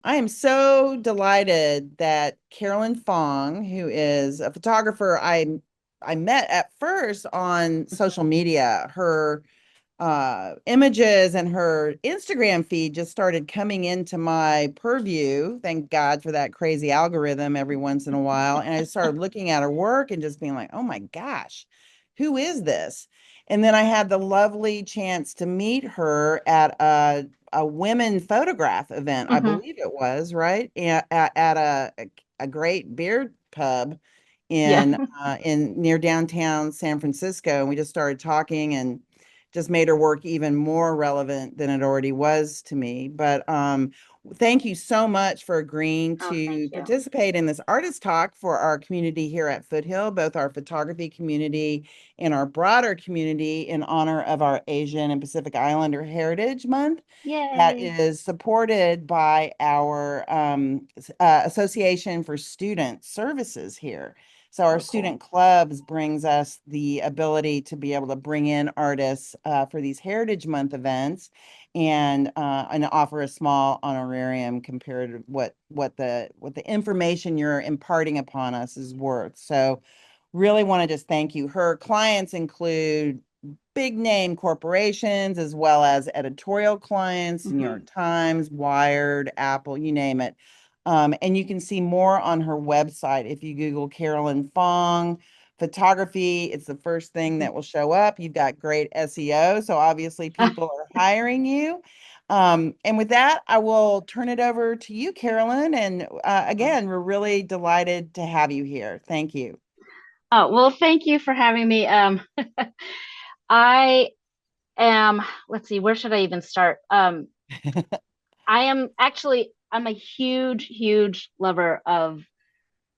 I am so delighted that Carolyn Fong, who is a photographer I met at first on social media, her images and her Instagram feed just started coming into my purview. Thank God for that crazy algorithm every once in a while. And I started looking at her work and just being like, oh my gosh, who is this? And then I had the lovely chance to meet her at a women photograph event, I Hmm. believe it was, right? At a great beer pub Yeah. in near downtown San Francisco. And we just started talking and just made her work even more relevant than it already was to me. But thank you so much for agreeing Oh, thank to you. participate in this artist talk for our community here at Foothill, both our photography community and our broader community in honor of our Asian and Pacific Islander Heritage Month that Yay. is supported by our Association for Student Services here. So our Oh, cool. student clubs brings us the ability to be able to bring in artists for these Heritage Month events and offer a small honorarium compared to what the information you're imparting upon us is worth. So really want to just thank you. Her clients include big name corporations as well as editorial clients, New York Hmm. Times, Wired, Apple, you name it. And you can see more on her website if you Google Carolyn Fong photography. It's the first thing that will show up. You've got great SEO, so obviously people are hiring you. And with that, I will turn it over to you, Carolyn. And again, we're really delighted to have you here. Thank you. Oh, well, thank you for having me. I am, let's see, where should I even start? I'm a huge, huge lover of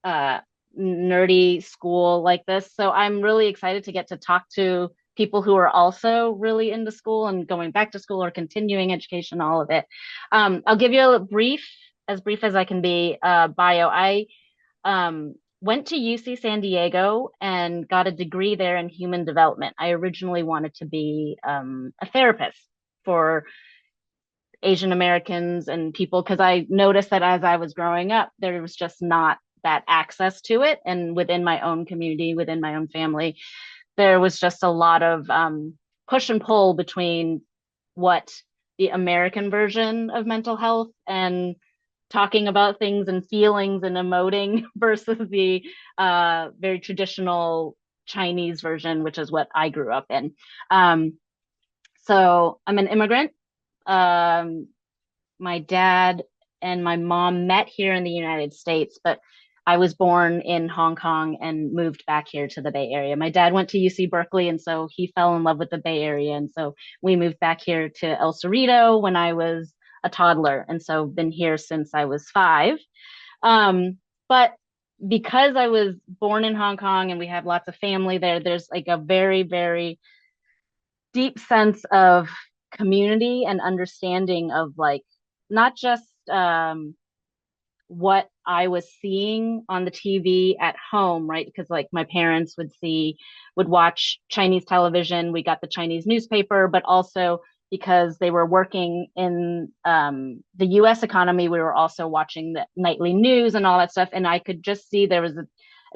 uh nerdy school like this. So I'm really excited to get to talk to people who are also really into school and going back to school or continuing education, all of it. I'll give you a as brief as I can be, bio. I went to UC San Diego and got a degree there in human development. I originally wanted to be a therapist for Asian Americans and people because I noticed that as I was growing up, there was just not that access to it. And within my own community, within my own family, there was just a lot of push and pull between what the American version of mental health and talking about things and feelings and emoting versus the very traditional Chinese version, which is what I grew up in. Um, so I'm an immigrant. Um, my dad and my mom met here in the United States, but I was born in Hong Kong and moved back here to the Bay Area. My dad went to UC Berkeley, and so he fell in love with the Bay Area. And so we moved back here to El Cerrito when I was a toddler. And so been here since I was 5. But because I was born in Hong Kong and we have lots of family there, there's like a very, very deep sense of community and understanding of like not just what I was seeing on the TV at home, right? Because like my parents would watch Chinese television. We got the Chinese newspaper, but also because they were working in the US economy, we were also watching the nightly news and all that stuff. And I could just see there was a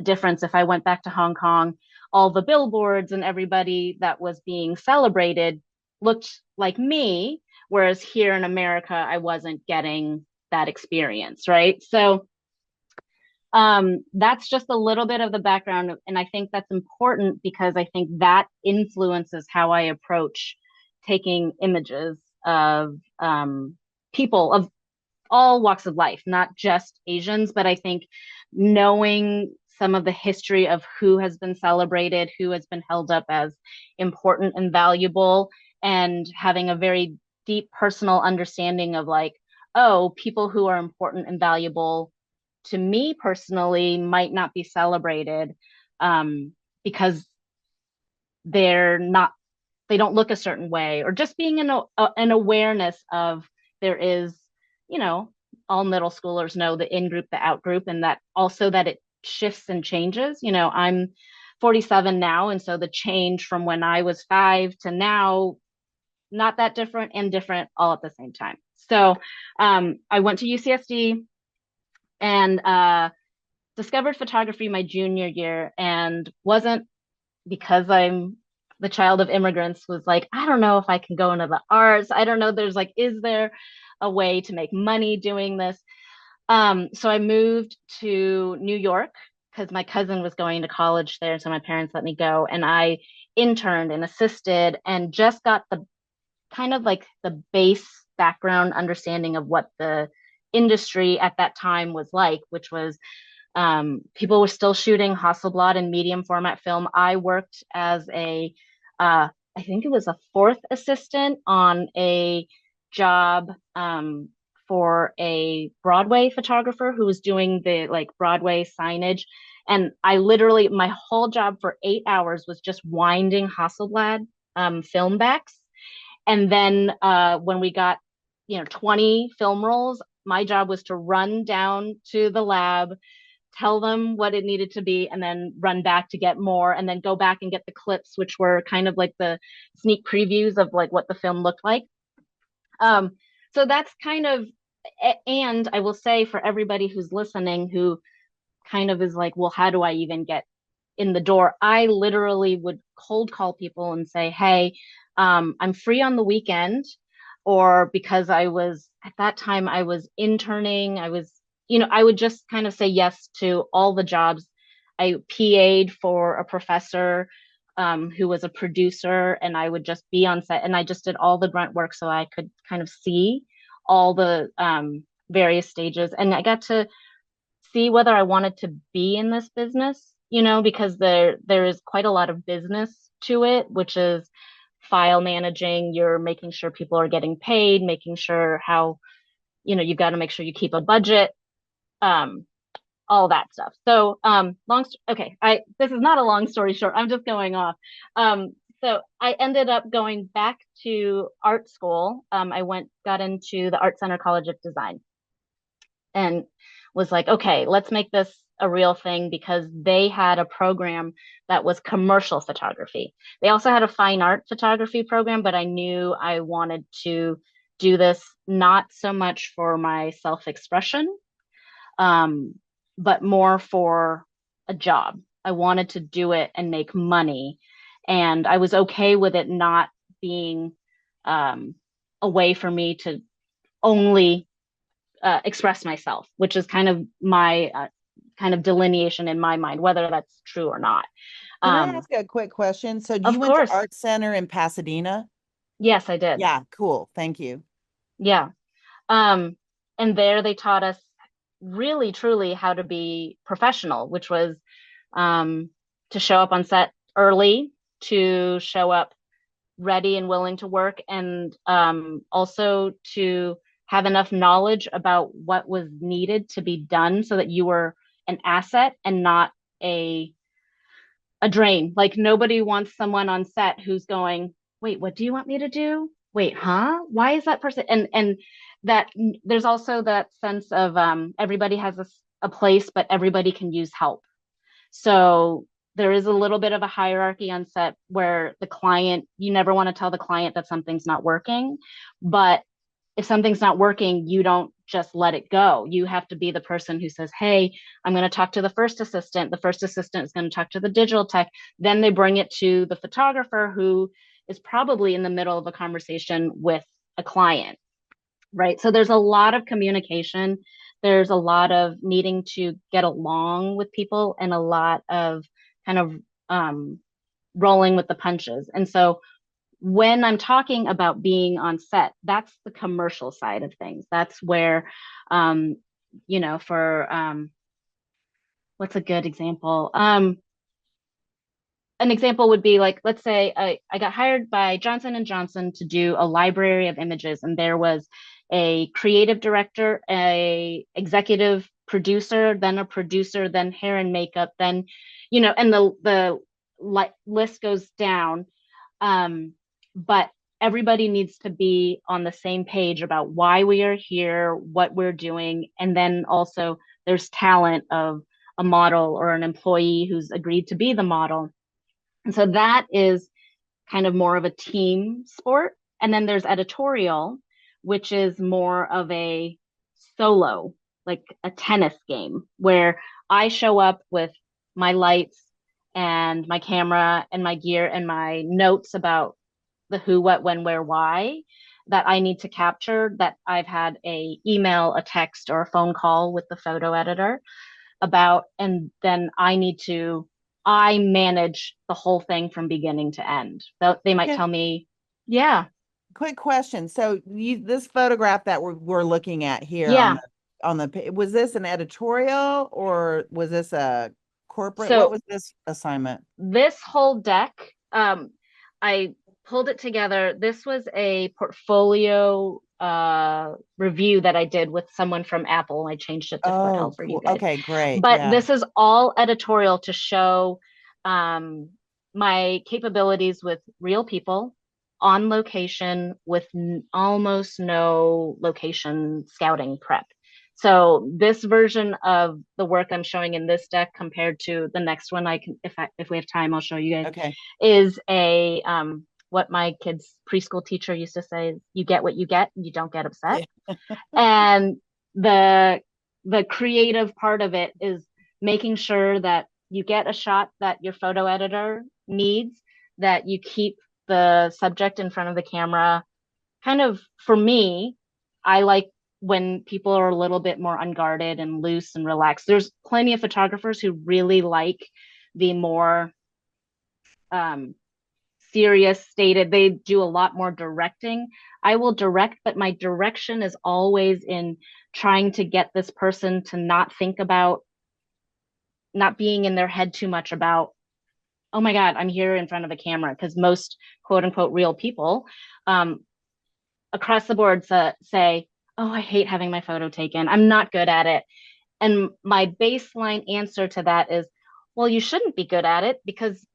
difference if I went back to Hong Kong. All the billboards and everybody that was being celebrated looked like me, whereas here in America, I wasn't getting that experience, right? So that's just a little bit of the background, and I think that's important because I think that influences how I approach taking images of people of all walks of life, not just Asians, but I think knowing some of the history of who has been celebrated, who has been held up as important and valuable, and having a very deep personal understanding of like, oh, people who are important and valuable to me personally might not be celebrated because they're not they don't look a certain way, or just being an awareness of there is, you know, all middle schoolers know the in group, the out group, and that also that it shifts and changes. You know, I'm 47 now, and so the change from when I was 5 to now, not that different and different all at the same time. So I went to UCSD and discovered photography my junior year, and wasn't, because I'm the child of immigrants, was like, I don't know if I can go into the arts. I don't know. There's like, is there a way to make money doing this? So I moved to New York because my cousin was going to college there. So my parents let me go, and I interned and assisted and just got the kind of like the base background understanding of what the industry at that time was like, which was people were still shooting Hasselblad and medium format film. I worked as I think it was a fourth assistant on a job for a Broadway photographer who was doing the like Broadway signage. And I literally, my whole job for 8 hours was just winding Hasselblad film backs. And then when we got, 20 film rolls, my job was to run down to the lab, tell them what it needed to be, and then run back to get more, and then go back and get the clips, which were kind of like the sneak previews of like what the film looked like. Um, so that's kind of, and I will say for everybody who's listening who kind of is like, well, how do I even get in the door? I literally would cold call people and say, hey, I'm free on the weekend. Or because I was at that time, I was interning, I would just kind of say yes to all the jobs. I PA'd for a professor who was a producer, and I would just be on set, and I just did all the grunt work so I could kind of see all the various stages. And I got to see whether I wanted to be in this business, because there is quite a lot of business to it, which is file managing. You're making sure people are getting paid, making sure how, you've got to make sure you keep a budget, um, all that stuff. So, okay, this is not a long story short. I'm just going off. Um, so I ended up going back to art school. Got into the Art Center College of Design, and was like, okay, let's make this a real thing, because they had a program that was commercial photography. They also had a fine art photography program, but I knew I wanted to do this not so much for my self-expression, um, but more for a job. I wanted to do it and make money. And I was okay with it not being um, a way for me to only express myself, which is kind of my kind of delineation in my mind, whether that's true or not. Can I Um, ask a quick question? So you of went to course, Art Center in Pasadena? yes, I did. Yeah, cool. Thank you. Yeah. Um, and there they taught us really, truly how to be professional, which was um, to show up on set early, to show up ready and willing to work, and also to have enough knowledge about what was needed to be done so that you were an asset and not a a drain. Like nobody wants someone on set who's going, "Wait, what do you want me to do? Wait, huh? Why is that person?" And that there's also that sense of everybody has a place, but everybody can use help. So there is a little bit of a hierarchy on set where the client, you never want to tell the client that something's not working. But if something's not working, you don't just let it go. You have to be the person who says, hey, I'm going to talk to the first assistant. The first assistant is going to talk to the digital tech. Then they bring it to the photographer, who is probably in the middle of a conversation with a client, right? So there's a lot of communication. There's a lot of needing to get along with people, and a lot of kind of um, rolling with the punches. And so when I'm talking about being on set, that's the commercial side of things. That's where, um, for what's a good example? An example would be like, let's say I got hired by Johnson and Johnson to do a library of images, and there was a creative director, a executive producer, then a producer, then hair and makeup, then, and the list goes down. But everybody needs to be on the same page about why we are here, what we're doing, and then also there's talent of a model or an employee who's agreed to be the model. And so that is kind of more of a team sport. And then there's editorial, which is more of a solo, like a tennis game, where I show up with my lights and my camera and my gear and my notes about the who, what, when, where, why that I need to capture, that I've had a email, a text, or a phone call with the photo editor about, and then I manage the whole thing from beginning to end. They might Yeah. tell me, yeah, Quick question. So this photograph that we're looking at here yeah. on was this an editorial or was this a corporate? What So was this assignment? this whole deck, I pulled it together. This was a portfolio review that I did with someone from Apple. I changed it to Oh, Foothill for you cool. guys. Okay, great. But Yeah. this is all editorial to show um, my capabilities with real people on location with almost no location scouting prep. So this version of the work I'm showing in this deck compared to the next one, I can, if we have time, I'll show you guys, Okay. is a what my kids' preschool teacher used to say: "You get what you get, you don't get upset." Yeah. And the the creative part of it is making sure that you get a shot that your photo editor needs, that you keep the subject in front of the camera. Kind of for me, I like when people are a little bit more unguarded and loose and relaxed. There's plenty of photographers who really like the more um, serious stated. They do a lot more directing. I will direct, but my direction is always in trying to get this person to not think about, not being in their head too much about, oh my God, I'm here in front of a camera. Because most quote unquote real people um, across the board say, oh, I hate having my photo taken. I'm not good at it. And my baseline answer to that is, well, you shouldn't be good at it, because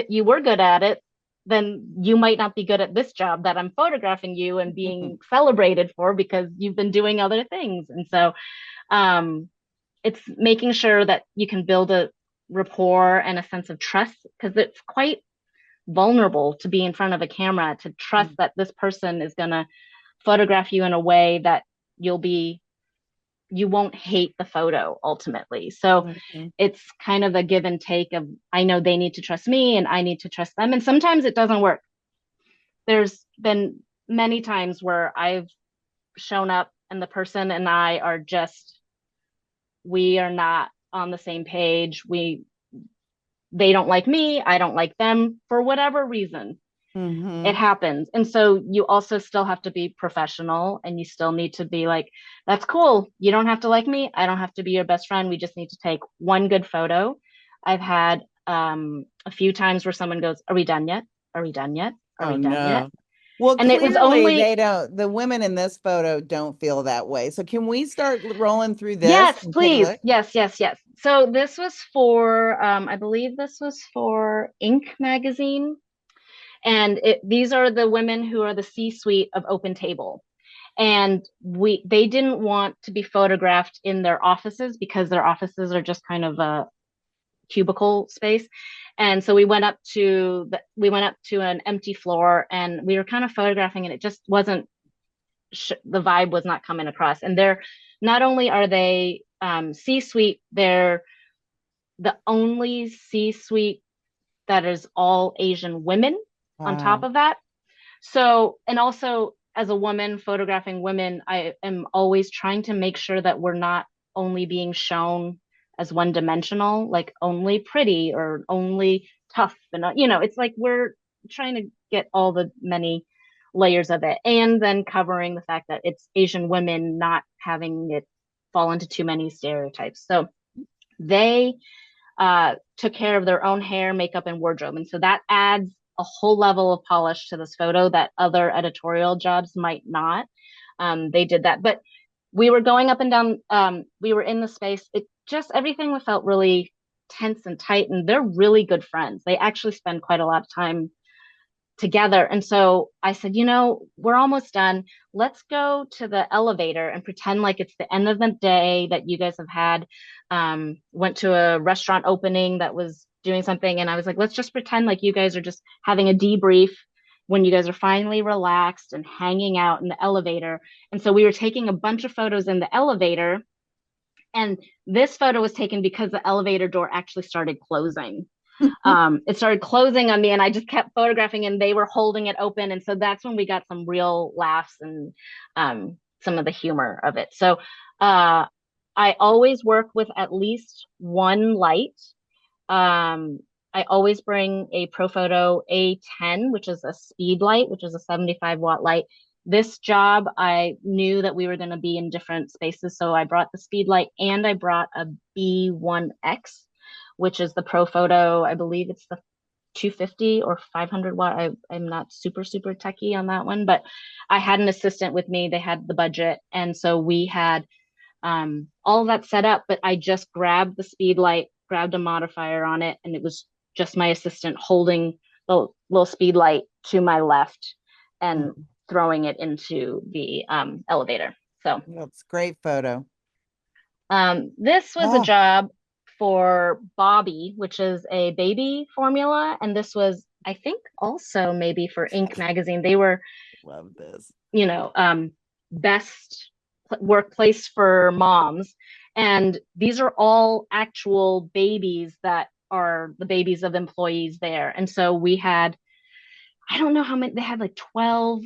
you were good at it, then you might not be good at this job that I'm photographing you and being celebrated for, because you've been doing other things. And so um, it's making sure that you can build a rapport and a sense of trust, because it's quite vulnerable to be in front of a camera, to trust that this person is going to photograph you in a way that you'll be you won't hate the photo ultimately. So Mhm. it's kind of a give and take of, I know they need to trust me and I need to trust them. And sometimes it doesn't work. There's been many times where I've shown up and the person and I are just, we are not on the same page. They don't like me. I don't like them for whatever reason. It Mhm. happens. And so you also still have to be professional, and you still need to be like, that's cool. You don't have to like me. I don't have to be your best friend. We just need to take one good photo. I've had a few times where someone goes, are we done yet? Are we done yet? Are Oh we done yet? no. Well, And it was clearly only, they don't, the women in this photo don't feel that way. So can we start rolling through this yes, and take a please. look? Yes, yes, yes. So this was for, I believe this was for Inc. magazine. And these are the women who are the C-suite of Open Table. And they didn't want to be photographed in their offices, because their offices are just kind of a cubicle space. And so we went up to an empty floor, and we were kind of photographing, and it just wasn't the vibe was not coming across. And they're not only are they C-suite, they're the only C-suite that is all Asian women on top Wow. of that. So, and also as a woman photographing women, I am always trying to make sure that we're not only being shown as one dimensional, like only pretty or only tough. And, it's like we're trying to get all the many layers of it. And then covering the fact that it's Asian women, not having it fall into too many stereotypes. So they took care of their own hair, makeup, and wardrobe. And so that adds a whole level of polish to this photo that other editorial jobs might not. They did that. But we were going up and down, we were in the space. It just, everything felt really tense and tight. And they're really good friends. They actually spend quite a lot of time together. And so I said, we're almost done. Let's go to the elevator and pretend like it's the end of the day, that you guys have had, went to a restaurant opening that was doing something. And I was like, let's just pretend like you guys are just having a debrief. when you guys are finally relaxed and hanging out in the elevator. And so we were taking a bunch of photos in the elevator. And this photo was taken because the elevator door actually started closing. It started closing on me, and I just kept photographing, and they were holding it open. And so that's when we got some real laughs and some of the humor of it. So uh, I always work with at least one light. Um, I always bring a Profoto A10, which is a speed light, which is a 75-watt light. This job, I knew that we were going to be in different spaces, so I brought the speed light and I brought a B1X, which is the Profoto. I believe it's the 250 or 500 watt. I'm not super techie on that one, but I had an assistant with me. They had the budget, and so we had all of that set up, but I just grabbed the speed light, grabbed a modifier on it, and it was just my assistant holding the little speed light to my left and Mhm. throwing it into the elevator. So That's a great photo. this was a Oh, job for Bobby, which is a baby formula, and this was, I think, also maybe for Inc. magazine. They were, love this. you know, best workplace for moms. And these are all actual babies that are the babies of employees there. And so we had, I don't know how many, they had like 12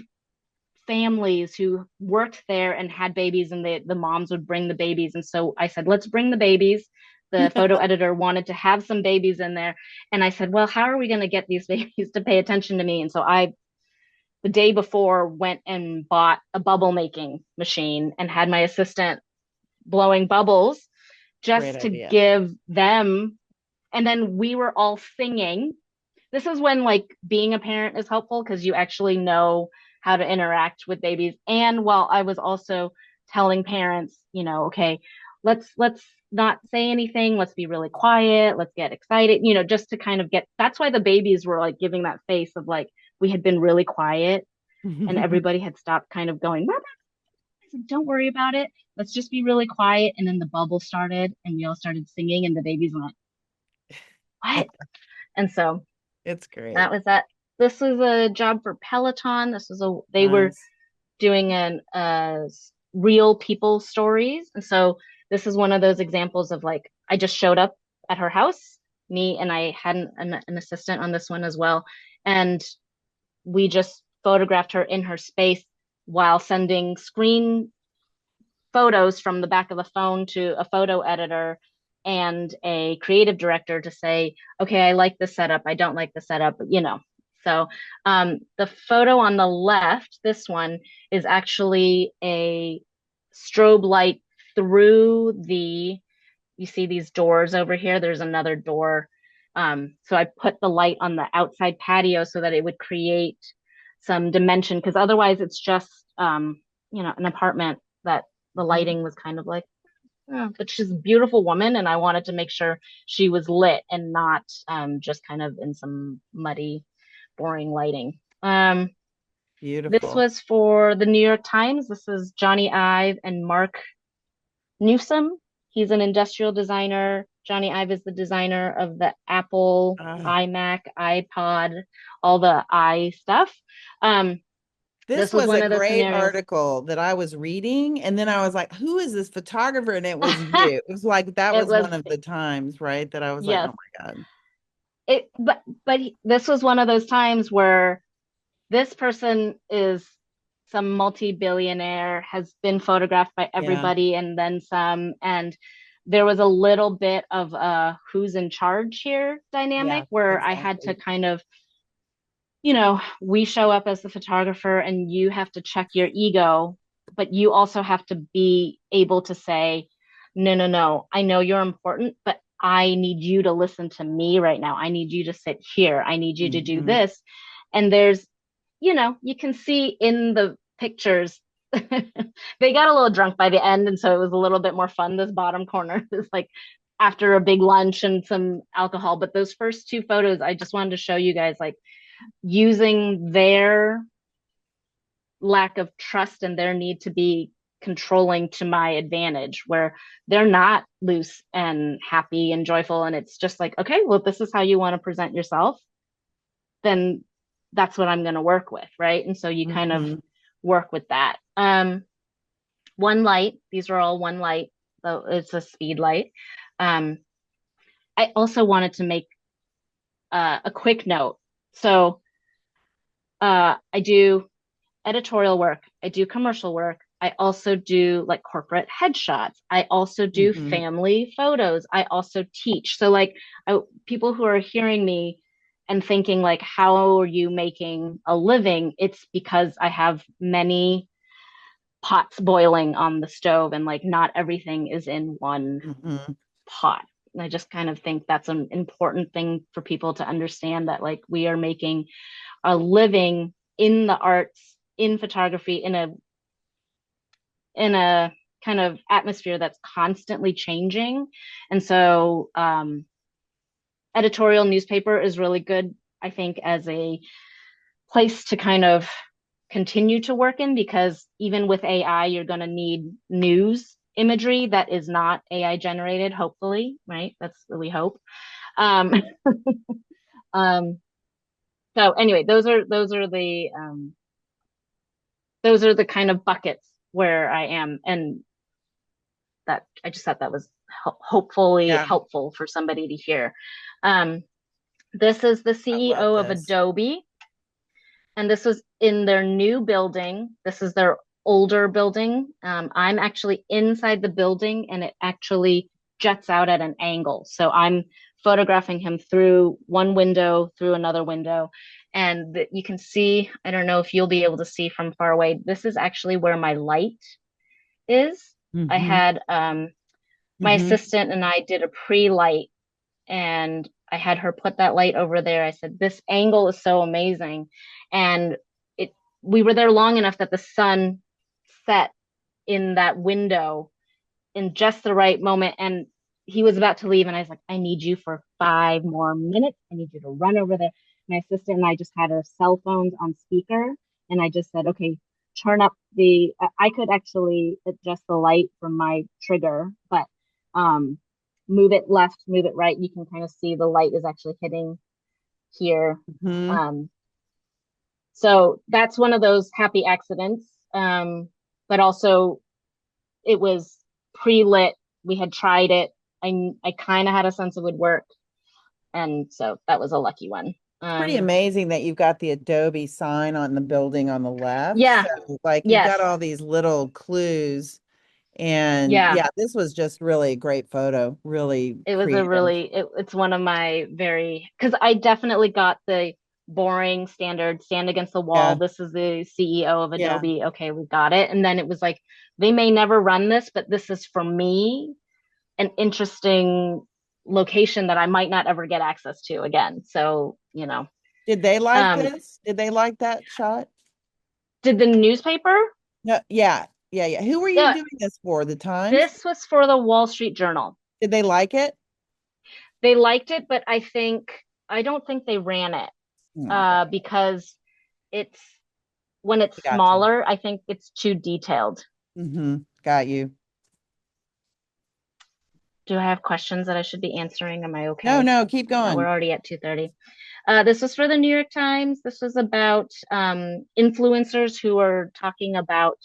families who worked there and had babies, and the moms would bring the babies. And so I said, let's bring the babies. The photo editor wanted to have some babies in there. And I said, well, how are we going to get these babies to pay attention to me? And so I the day before went and bought a bubble making machine and had my assistant blowing bubbles Great just to idea. give them. And then we were all singing. This is when like being a parent is helpful because you actually know how to interact with babies. And while I was also telling parents, okay, let's not say anything, let's be really quiet, let's get excited, just to kind of get, that's why the babies were like giving that face of like we had been really quiet and everybody had stopped kind of going, don't worry about it. Let's just be really quiet. And then the bubble started and we all started singing and the babies went, what? And so It's great. that was that. This was a job for Peloton. They were Nice. doing real people stories. And so this is one of those examples of like, I just showed up at her house, me and I had an assistant on this one as well. And we just photographed her in her space while sending screen photos from the back of the phone to a photo editor and a creative director to say, okay, I like the setup, I don't like the setup. So the photo on the left, this one is actually a strobe light through you see these doors over here. There's another door. So I put the light on the outside patio so that it would create some dimension because otherwise it's just, an apartment that the Mhm. lighting was kind of like, but she's a beautiful woman, and I wanted to make sure she was lit and not just kind of in some muddy, boring lighting. This Beautiful. was for the New York Times. This is Johnny Ive and Mark Newsom. He's an industrial designer. Johnny Ive is the designer of the Apple, Ah, iMac, iPod, all the i stuff. Um, this this was was one a of the great scenarios. article that I was reading, and then I was like, "Who is this photographer?" And it was you. It was like that It was was, one of the times, right? That I was like, yes, "Oh my God." this was one of those times where this person is some multi-billionaire, has been photographed by Yeah. everybody and then some. And there was a little bit of a who's in charge here dynamic Yeah, where I had to exactly. kind of, we show up as the photographer and you have to check your ego, but you also have to be able to say, no, no, no, I know you're important, but I need you to listen to me right now. I need you to sit here. I need you to do Mhm. this. And there's, you can see in the pictures, they got a little drunk by the end. And so it was a little bit more fun. This bottom corner is like after a big lunch and some alcohol. But those first two photos, I just wanted to show you guys like using their lack of trust and their need to be controlling to my advantage, where they're not loose and happy and joyful. And it's just like, okay, well, if this is how you want to present yourself, then that's what I'm going to work with, right? And so you kind of Mhm. work with that. One light, these are all one light, so it's a speed light. Um, I also wanted to make a quick note. So I do editorial work, I do commercial work. I also do like corporate headshots. I also do Mhm. family photos. I also teach. So like people who are hearing me and thinking like, how are you making a living? It's because I have many pots boiling on the stove and like not everything is in one Mhm. pot. And I just kind of think that's an important thing for people to understand that like we are making a living in the arts, in photography, in a kind of atmosphere that's constantly changing. And so editorial newspaper is really good, I think, as a place to kind of continue to work in, because even with AI, you're going to need news imagery that is not AI generated, hopefully, right? That's what we hope. Um, um, so anyway, those are the kind of buckets where I am, and that I just thought that was hopefully Yeah, helpful for somebody to hear. Um, this is the I love CEO of this. Adobe, and this was in their new building. This is their older building. I'm actually inside the building, and it actually juts out at an angle. So I'm photographing him through one window, through another window. And you can see, I don't know if you'll be able to see from far away, this is actually where my light is. I Mhm. had my Mhm. assistant and I did a pre-light, and I had her put that light over there. I said, this angle is so amazing. And it we were there long enough that the sun set in that window in just the right moment. And he was about to leave, and I was like, I need you for 5 more minutes. I need you to run over there. My assistant and I just had our cell phones on speaker, and I just said, okay, turn up the. I could actually adjust the light from my trigger, but um, move it left, move it right. You can kind of see the light is actually hitting here. Mhm. Um, so that's one of those happy accidents. But also it was pre-lit. We had tried it. I kind of had a sense it would work, and so that was a lucky one. It's pretty amazing that you've got the Adobe sign on the building on the left. Yeah, So, like, you've got yes, all these little clues. And yeah. yeah, this was just really a great photo, really It was a creative. really it's one of my very, because I definitely got the boring standard stand against the wall. Yeah. This is the CEO of Yeah. Adobe. Okay, we got it. And then it was like they may never run this, but this is for me an interesting location that I might not ever get access to again. So, Did they like um, this? Did they like that shot? did the newspaper? No, yeah. Yeah, yeah. Who were you Yeah, doing this for? The Times? this was for the Wall Street Journal. Did they like it? They liked it, but I don't think they ran it Okay, because it's when it's I got you. smaller, I think it's too detailed. Got you. Do I have questions that I should be answering? Am I No, okay? no, keep No, we're going. already at 2:30. This was for the New York Times. This was about influencers who are talking about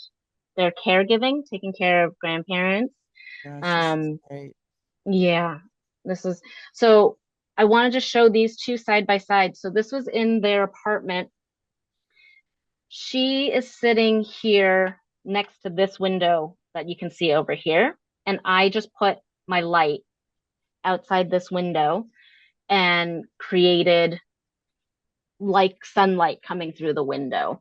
their caregiving, taking care of grandparents. Gosh, this is Um, great. yeah, this is so. I wanted to show these two side by side. So this was in their apartment. She is sitting here next to this window that you can see over here. And I just put my light outside this window and created like sunlight coming through the window,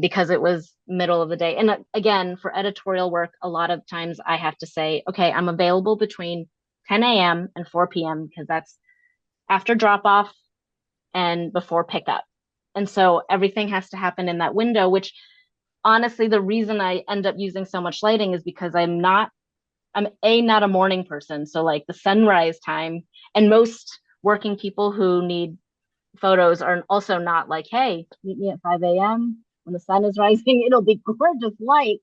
because it was middle of the day. And again, for editorial work, a lot of times I have to say, okay, I'm available between 10 a.m. and 4 p.m. because that's after drop off and before pickup. And so everything has to happen in that window, which honestly, the reason I end up using so much lighting is because I'm not a morning person. So like the sunrise time, and most working people who need photos are also not like, hey, meet me at 5 a.m. when the sun is rising. It'll be gorgeous light.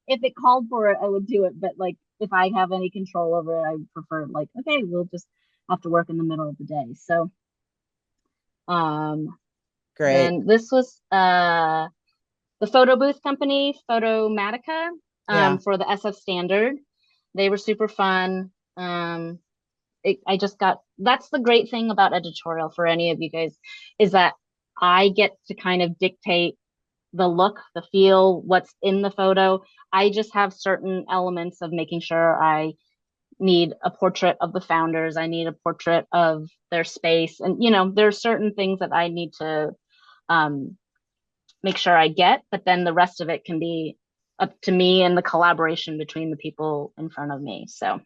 If it called for it, I would do it. But like if I have any control over it, I prefer like, okay, we'll just have to work in the middle of the day. So um Great. Then this was the photo booth company, Photomatica, Yeah. for the SF standard. They were super fun. I just got, that's the great thing about editorial for any of you guys, is that I get to kind of dictate the look, the feel, what's in the photo. I just have certain elements of making sure I need a portrait of the founders. I need a portrait of their space. And, there's certain things that I need to um, make sure I get, but then the rest of it can be up to me and the collaboration between the people in front of me. So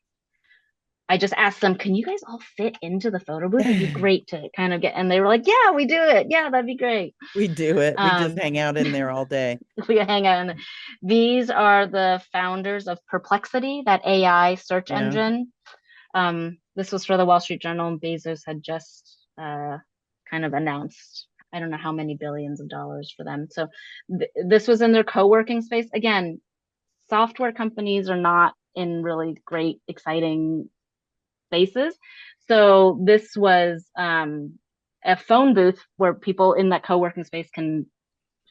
I just asked them, can you guys all fit into the photo booth? It'd be great to kind of get, and they were like, yeah, we do it. Yeah, that'd be great. We do it. We just Um, hang out in there all day. we hang out. These are the founders of Perplexity, that AI search Yeah. engine. This was for the Wall Street Journal, and Bezos had just kind of announced, I don't know how many billions of dollars for them. So this was in their co-working space. Again, software companies are not in really great, exciting spaces. So this was a phone booth where people in that co-working space can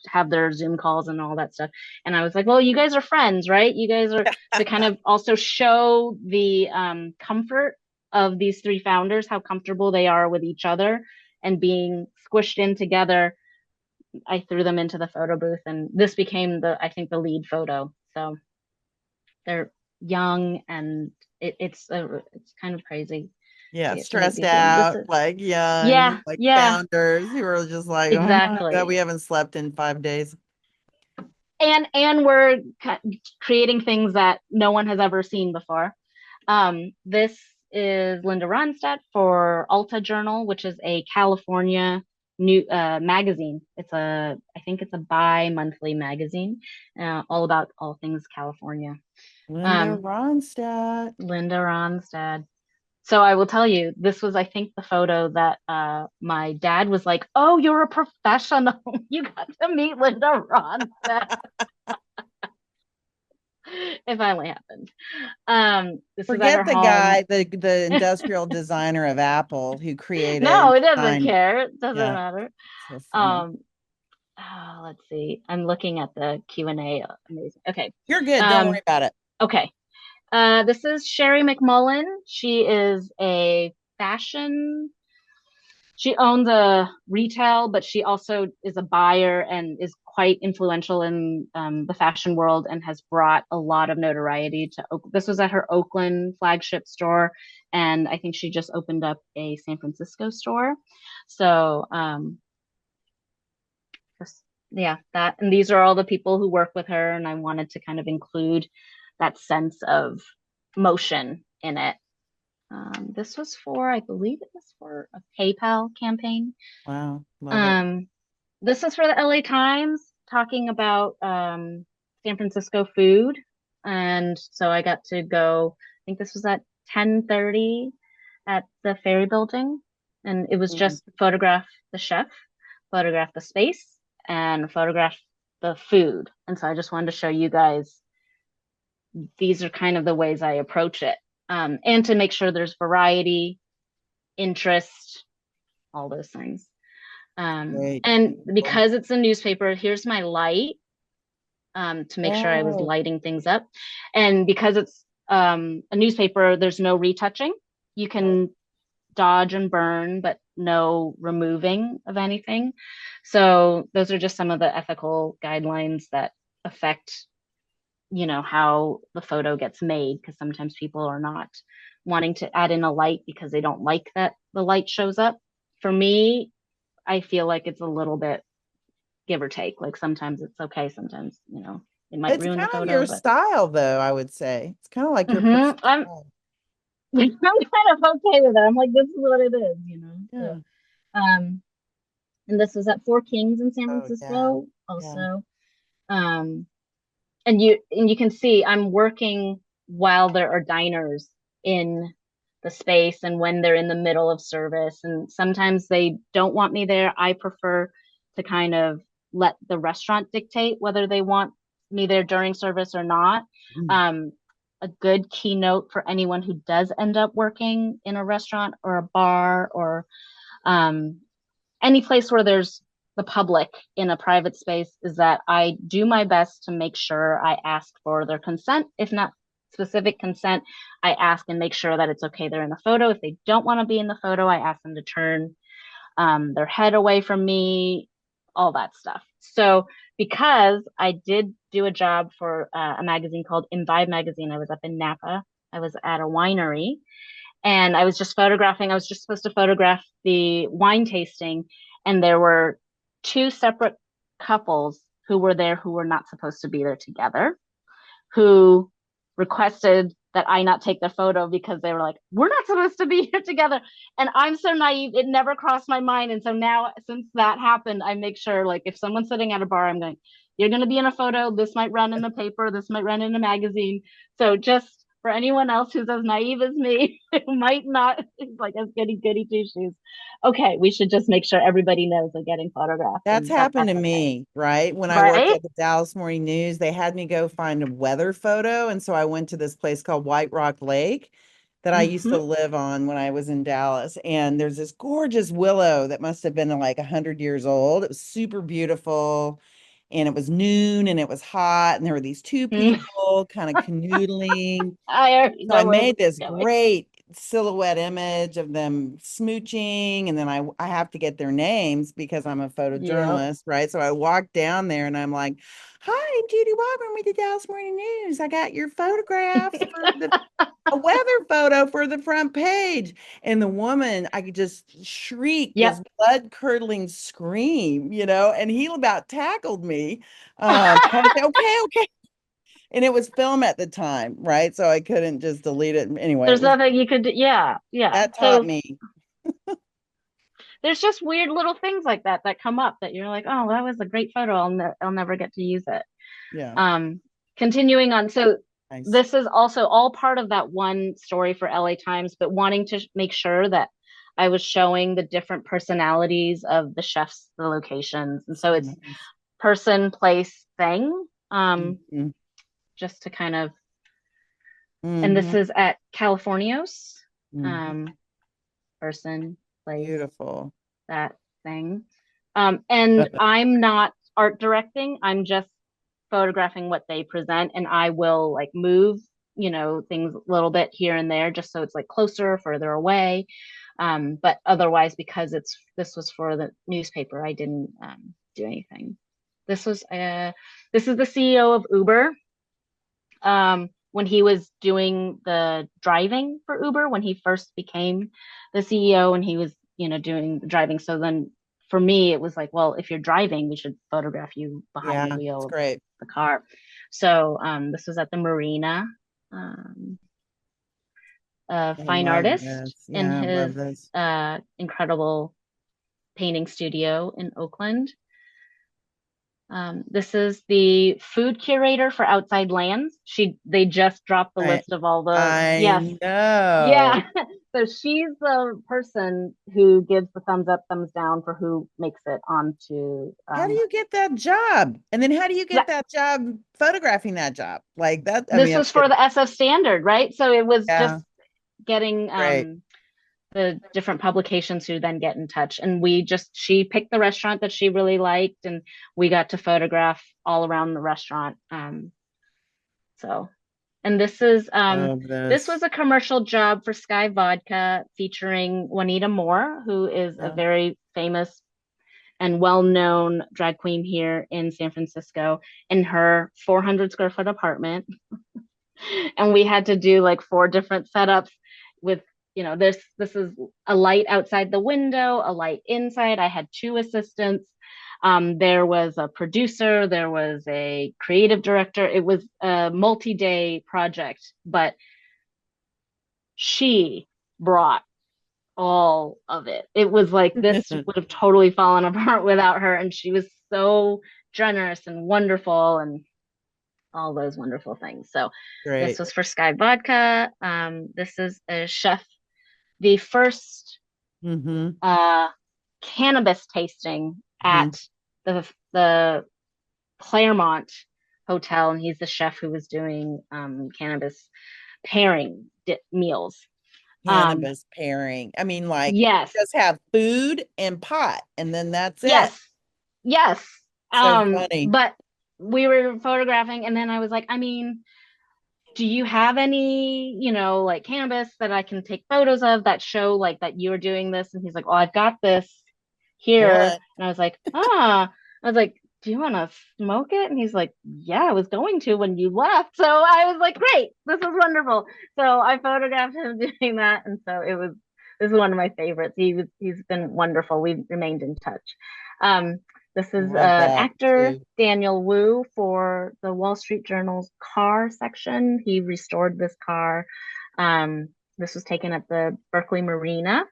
have their Zoom calls and all that stuff. And I was like, well, you guys are friends, right? You guys are, to kind of also show the comfort of these three founders, how comfortable they are with each other and being squished in together. I threw them into the photo booth, and this became I think, the lead photo. So they're young, and it's kind of crazy. Yeah, They stressed became this. out, like young, Yeah, like yeah, founders who are just like, oh my God, we exactly. haven't slept in 5 days. And we're creating things that no one has ever seen before. This is Linda Ronstadt for Alta Journal, which is a California new magazine. I think it's a bi-monthly magazine, all about all things California. Linda Um, Ronstadt. Linda Ronstadt. So I will tell you, this was, I think, the photo that my dad was like, "Oh, you're a professional. You got to meet Linda Ronstadt." It finally happened. This was at her Forget the home. guy, the industrial designer of Apple who created, No, it doesn't designed. care. It doesn't Yeah, matter. so funny. Um, let's see. I'm looking at the Q&A. Amazing. Okay. You're good. Don't worry Um, about it. okay. This is Sherry McMullen. She is a fashion. She owns a retail, but she also is a buyer and is quite influential in the fashion world, and has brought a lot of notoriety to This was at her Oakland flagship store, and I think she just opened up a San Francisco store. So yeah, that, and these are all the people who work with her, and I wanted to kind of include that sense of motion in it. This was for, I believe it was for a PayPal campaign. Wow, love it. Um, this is for the LA Times, talking about San Francisco food. And so I got to go, I think this was at 10:30 at the Ferry Building. And it was Mm. just photograph the chef, photograph the space, and photograph the food. And so I just wanted to show you guys, these are kind of the ways I approach it. And to make sure there's variety, interest, all those things. Great. And Beautiful. because it's a newspaper, here's my light, to make sure I was Oh, lighting things up. And because it's a newspaper, there's no retouching. You right. can dodge and burn, but no removing of anything. So those are just some of the ethical guidelines that affect, how the photo gets made, because sometimes people are not wanting to add in a light because they don't like that the light shows up. For me, I feel like it's a little bit give or take. Like sometimes it's okay, sometimes, it might It's ruin the kind of photo, your but style, though, I would say. It's kind of like your I'm personal I'm style. kind of okay with it. I'm like, this is what it is. Yeah. So and this was at Four Kings in San Oh, yeah. Francisco Yeah. also. Um and you can see I'm working while there are diners in the space, and when they're in the middle of service, and sometimes they don't want me there. I prefer to kind of let the restaurant dictate whether they want me there during service or not. Mm. um, a good keynote for anyone who does end up working in a restaurant or a bar, or um, any place where there's the public in a private space is that I do my best to make sure I ask for their consent. If not specific consent, I ask and make sure that it's okay they're in the photo. If they don't want to be in the photo, I ask them to turn their head away from me, all that stuff. So because I did do a job for a magazine called Imbibe Magazine, I was up in Napa. I was at a winery and I was just photographing. I was just supposed to photograph the wine tasting, and there were two separate couples who were there who were not supposed to be there together, who requested that I not take their photo because they were like, we're not supposed to be here together. And I'm so naive, it never crossed my mind. And so now, since that happened, I make sure, like, if someone's sitting at a bar, I'm going, you're going to be in a photo. This might run in the paper. This might run in a magazine. So just for anyone else who's as naive as me, who might not, like, as goody two shoes, okay, we should just make sure everybody knows they're getting photographed That's and that happened that's to okay. me, right? When I worked Right? at the Dallas Morning News, they had me go find a weather photo. And so I went to this place called White Rock Lake that I used to Mm-hmm. live on when I was in Dallas. And there's this gorgeous willow that must have been like 100 years old. It was super beautiful. And it was noon and it was hot. And there were these two people kind of canoodling. I already So I know where this made is this going. great silhouette image of them smooching, and then I have to get their names because I'm a Yep. photojournalist, right? So I walked down there and I'm like, "Hi, I'm Judy Wagner with the Dallas Morning News. I got your photographs for the a weather photo for the front page." And the woman, I could just shriek Yep. this blood-curdling scream, and he about tackled me. I was like, okay, okay. And it was film at the time, right? So I couldn't just delete it. Anyway, it There's was nothing you could do. Yeah. Yeah. that taught So me. there's just weird little things like that that come up that you're like, oh, that was a great photo. I'll never get to use it. Yeah, Um, Continuing on. So nice. this is also all part of that one story for LA Times, but wanting to make sure that I was showing the different personalities of the chefs, the locations. And so So it's nice. person, place, thing. Mm-hmm. Just to kind of, and this Mm-hmm. is at Californios. Mm-hmm. Um, Person, place, Beautiful. that thing. And I'm not art directing. I'm just photographing what they present, and I will like move, things a little bit here and there just so it's like closer, further away. But otherwise, because this was for the newspaper, I didn't do anything. This was this is the CEO of Uber. When he was doing the driving for Uber, when he first became the CEO and he was, doing the driving. So then for me, it was like, well, if you're driving, we should photograph you behind the Yeah, it's wheel of great. the car. So this was at the marina. Um, a I fine love artist this. in Yeah, I love his this. incredible painting studio in Oakland. This is the food curator for Outside Lands. They just dropped the I list of all the, yes, I know. yeah. So she's the person who gives the thumbs up, thumbs down for who makes it onto. How do you get that job? And then how do you get That that job photographing that job? Like that, I this mean, I'm was for kidding. the SF standard, right? So it was just Yeah, getting great. the different publications who then get in touch, and she picked the restaurant that she really liked, and we got to photograph all around the restaurant. So and Love this was this. a commercial job for Sky Vodka featuring Juanita Moore, who is a Yeah. very famous and well-known drag queen here in San Francisco, in her 400 square foot apartment. And we had to do like four different setups with, this is a light outside the window, a light inside. I had two assistants. There was a producer, there was a creative director. It was a multi-day project, but she brought all of it. It was like this would have totally fallen apart without her. And she was so generous and wonderful and all those wonderful things. So this Great. was for Sky Vodka. This is a chef, the first Mm-hmm. uh, cannabis tasting Mm-hmm. at the Claremont Hotel, and he's the chef who was doing cannabis pairing meals. Um, Cannabis pairing. I mean, like yes, just have food and pot, and then that's it. yes, yes. So funny. But we were photographing, and then I was like, I mean, do you have any, like cannabis that I can take photos of that show like that you're doing this? And he's like, oh, I've got this here. What? And I was like, ah, I was like, do you want to smoke it? And he's like, yeah, I was going to when you left. So I was like, great, this is wonderful. So I photographed him doing that. And so this is one of my favorites. He's been wonderful. We've remained in touch. Um, this is Love that actor too. Daniel Wu for the Wall Street Journal's car section. He restored this car. Um, this was taken at the Berkeley Marina.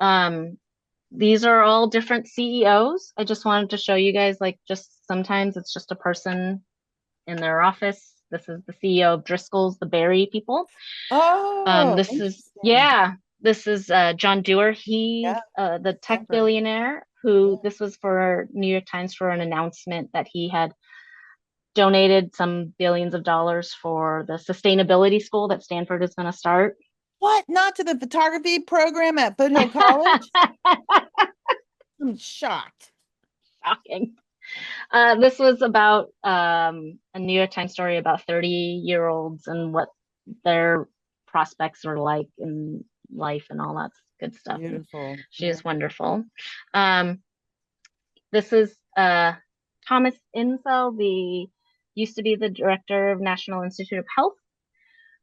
Um, these are all different CEOs. I just wanted to show you guys, like, just sometimes it's just a person in their office. This is the CEO of Driscoll's, the Berry people. Oh, This is, interesting. yeah, this is John Dewar. Yeah, He's the tech remember. billionaire Yeah. who this was for New York Times for an announcement that he had donated some billions of dollars for the sustainability school that Stanford is going to start. What? Not to the photography program at Foothill College? I'm shocked. Shocking. This was about a New York Times story about 30-year-olds and what their prospects are like in life and all that good stuff. And Beautiful. she Yeah. is wonderful. Um, this is Thomas Insel, the used to be the director of National Institute of Health,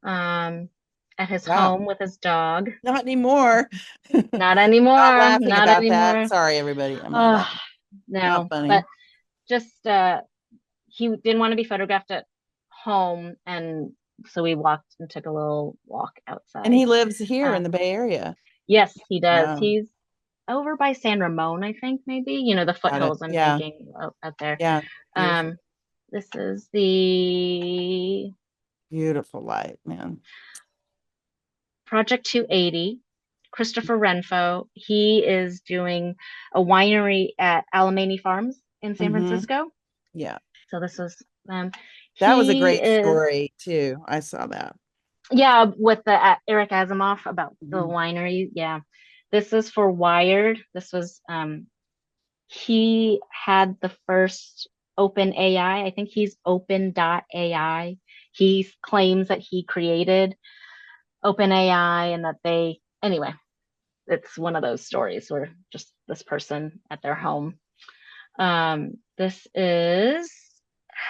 um, at his Wow. home with his dog. Not anymore. Not Not anymore. laughing Not about that. anymore. Sorry, everybody. I'm not Uh, laughing. Not no, but funny. just he didn't want to be photographed at home, and so we walked and took a little walk And outside. he lives here in Uh, the Bay Area. yes, he does. Wow. He's over by San Ramon, I think, maybe. The Got it. foothills I'm Yeah. thinking out there. Yeah. Beautiful. Um, this is the Beautiful light, man. Project 280. Christopher Renfo. He is doing a winery at Alamany Farms in San Hmm. Francisco. Yeah. So this is That was a he great is story too. I saw that. yeah, with the Eric Asimov about the Mhm. winery. Yeah. This is for Wired. This was he had the first open AI. I think he's open.ai. He claims that he created open AI and that they anyway, it's one of those stories where just this person at their home. This is,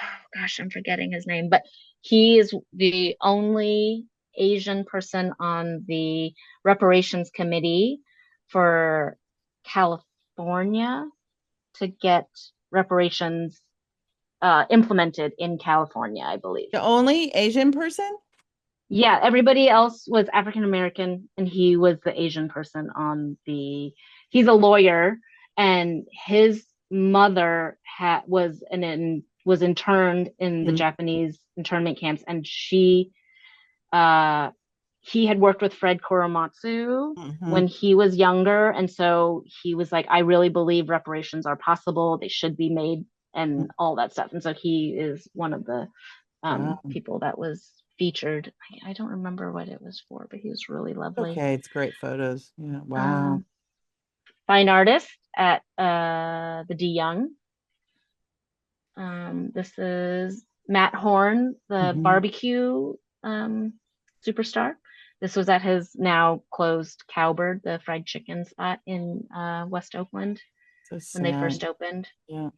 oh gosh, I'm forgetting his name, but he is the only Asian person on the reparations committee for California to get reparations implemented in California, I believe. The only Asian person? Yeah, everybody else was African American, and he was the Asian person on the. He's a lawyer, and his mother was interned in the Japanese internment camps, and uh, he had worked with Fred Korematsu Mm-hmm. when he was younger, and so he was like, I really believe reparations are possible; they should be made, and all that stuff. And so he is one of the Wow. people that was featured. I don't remember what it was for, but he was really lovely. Okay, it's great photos. Yeah. Wow. Um, Fine artist at the De Young. This is Matt Horn, the Hmm. barbecue superstar. This was at his now closed Cowbird, the fried chicken spot in West Oakland So when they sad. first opened. Yeah.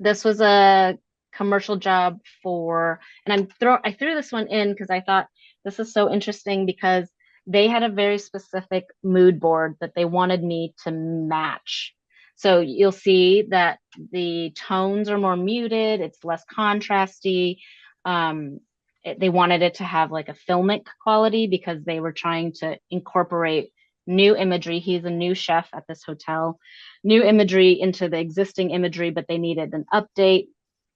This was a commercial job for, and I threw this one in because I thought this is so interesting because they had a very specific mood board that they wanted me to match. So you'll see that the tones are more muted, it's less contrasty. They wanted it to have like a filmic quality because they were trying to incorporate new imagery. He's a new chef at this hotel, new imagery into the existing imagery, but they needed an update.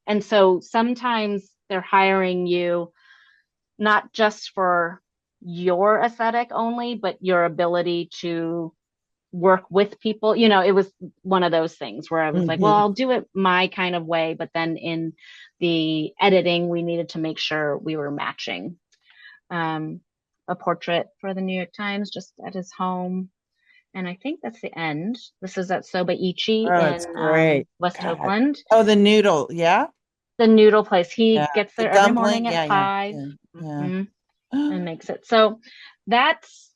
And so sometimes they're hiring you not just for your aesthetic only, but your ability to work with people. It was one of those things where I was like, well, Hmm. I'll do it my kind of way. But then in the editing, we needed to make sure we were matching. Um, a portrait for the New York Times just at his home. And I think that's the end. This is at Sobaichi Oh, it's in great. West God. Oakland. Oh, the noodle. Yeah. The noodle place. Yeah. He gets The there every morning dumpling. at Yeah. Yeah. 5, Yeah. hmm Yeah. and makes it. So that's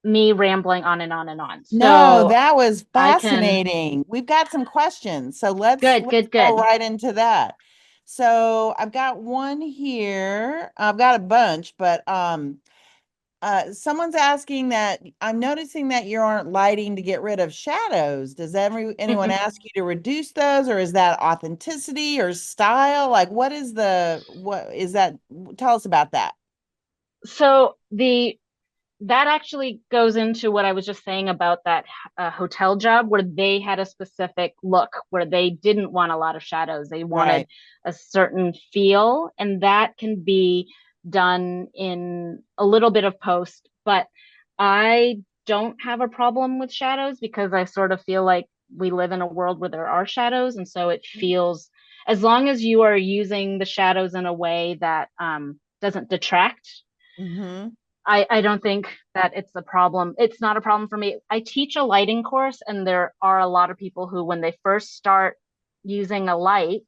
me rambling on and on and on. No, So that was I can, fascinating. We've got some questions, so let's good, let's good, go good. right into that. So I've got one here. I've got a bunch, but someone's asking that I'm noticing that you aren't lighting to get rid of shadows. Does anyone Mm-mm. ask you to reduce those, or is that authenticity or style? Like, what is that? Tell us about that. So that actually goes into what I was just saying about that hotel job where they had a specific look where they didn't want a lot of shadows. They wanted Right. a certain feel, and that can be done in a little bit of post. But I don't have a problem with shadows because I sort of feel like we live in a world where there are shadows. And so it feels, as long as you are using the shadows in a way that doesn't detract, Mm-hmm. I don't think that it's a problem. It's not a problem for me. I teach a lighting course, and there are a lot of people who, when they first start using a light,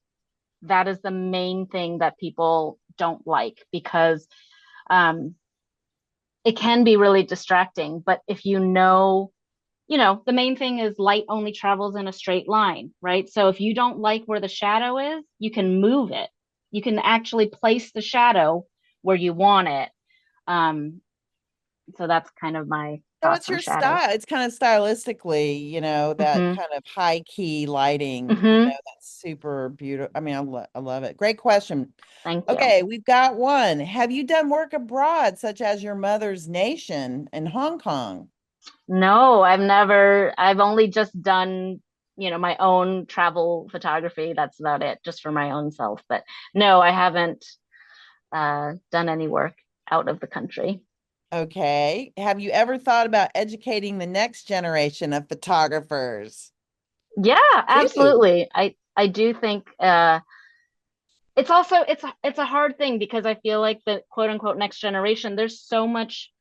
that is the main thing that people don't like because um, it can be really distracting. But if the main thing is light only travels in a straight line, right? So if you don't like where the shadow is, you can move it. You can actually place the shadow where you want it. Um, so that's kind of my So thoughts it's on your shadows. style. It's kind of stylistically, that Hmm. kind of high key lighting, Hmm. that's super beautiful. I mean, I love it. Great question. Thank you. Okay, we've got one. Have you done work abroad, such as your mother's nation in Hong Kong? No, I've only just done, my own travel photography. That's about it, just for my own self. But no, I haven't done any work out of the country. Okay. Have you ever thought about educating the next generation of photographers? Yeah, Too. absolutely. I do think it's also it's a hard thing because I feel like the quote unquote next generation, there's so much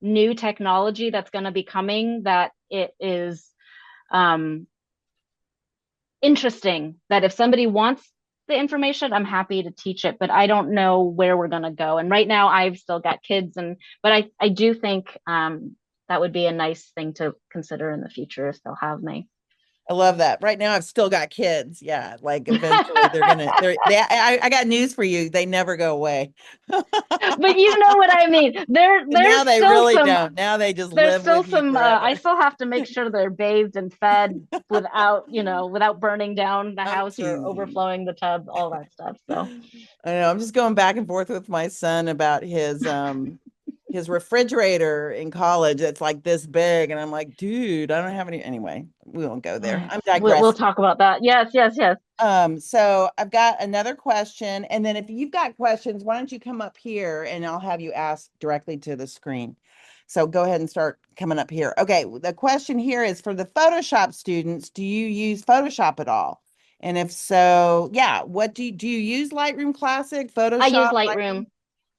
new technology that's going to be coming that it is um interesting that if somebody wants the information, I'm happy to teach it, but I don't know where we're going to go. And right now I've still got kids, but I do think that would be a nice thing to consider in the future if they'll have me. I love that. Right now, I've still got kids. Yeah, like eventually I got news for you. They never go away. But you know what I mean. Now they really don't. Now they just There's live still with you some I forever. still have to make sure they're bathed and fed without burning down the I'm house or teasing. overflowing the tub, all that stuff. So I know. I'm just going back and forth with my son about his refrigerator in college. It's like this big, and I'm like, dude, I don't have any. Anyway, we won't go there. I'm we'll digressing. talk about that. Yes, yes, yes. So I've got another question, and then if you've got questions, why don't you come up here and I'll have you ask directly to the screen. So go ahead and start coming up here. Okay, the question here is for the Photoshop students, do you use Photoshop at all? And if so, yeah, what do you use Lightroom Classic, I use Photoshop, Lightroom. Lightroom?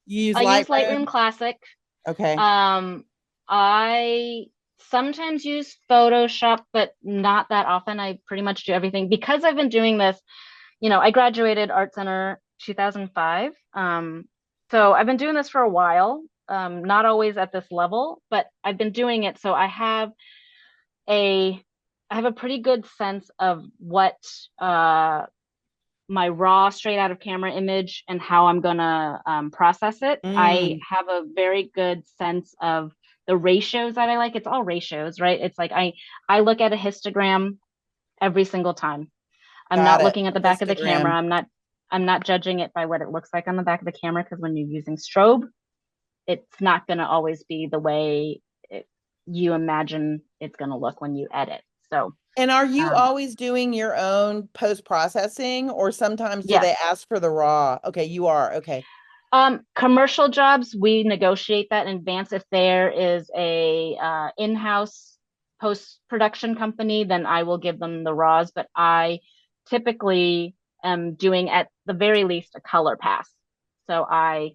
You use I use Lightroom Lightroom? Classic. Okay. Um, I sometimes use Photoshop, but not that often. I pretty much do everything because I've been doing this. I graduated Art Center 2005. So I've been doing this for a while. Not always at this level, but I've been doing it. So a I have a pretty good sense of what my raw straight out of camera image and how I'm gonna process it. I Mm, have a very good sense of the ratios that I like. It's all ratios, right? It's like I look at a histogram every single time. I'm got not it. looking at the back of the camera. Histogram. I'm not judging it by what it looks like on the back of the camera because when you're using strobe, it's not going to always be the way you imagine it's going to look when you edit. So, And are you um, always doing your own post processing, or sometimes do yes. they ask for the raw? Okay, you are. Okay. Commercial jobs, we negotiate that in advance. If there is a in-house post-production company, then I will give them the raws, but I typically am doing at the very least a color pass. So I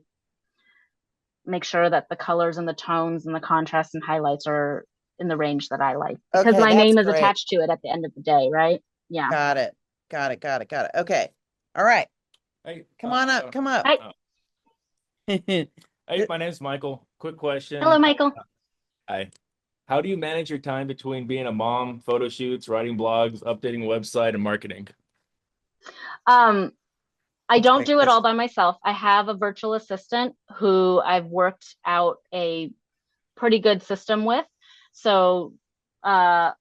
make sure that the colors and the tones and the contrasts and highlights are in the range that I like because Okay, my that's name is great. attached to it at the end of the day, right? Yeah. Got it. Got it. Got it. Got it. Okay. All right. Hey, Come on up. Come up. Hi. hey, my name's Michael. Quick Hello, question. Michael. Hi. How do you manage your time between being a mom, photo shoots, writing blogs, updating a website, and marketing? Um, I That's a don't great do it all question. by myself. I have a virtual assistant who I've worked out a pretty good system with. So, uh,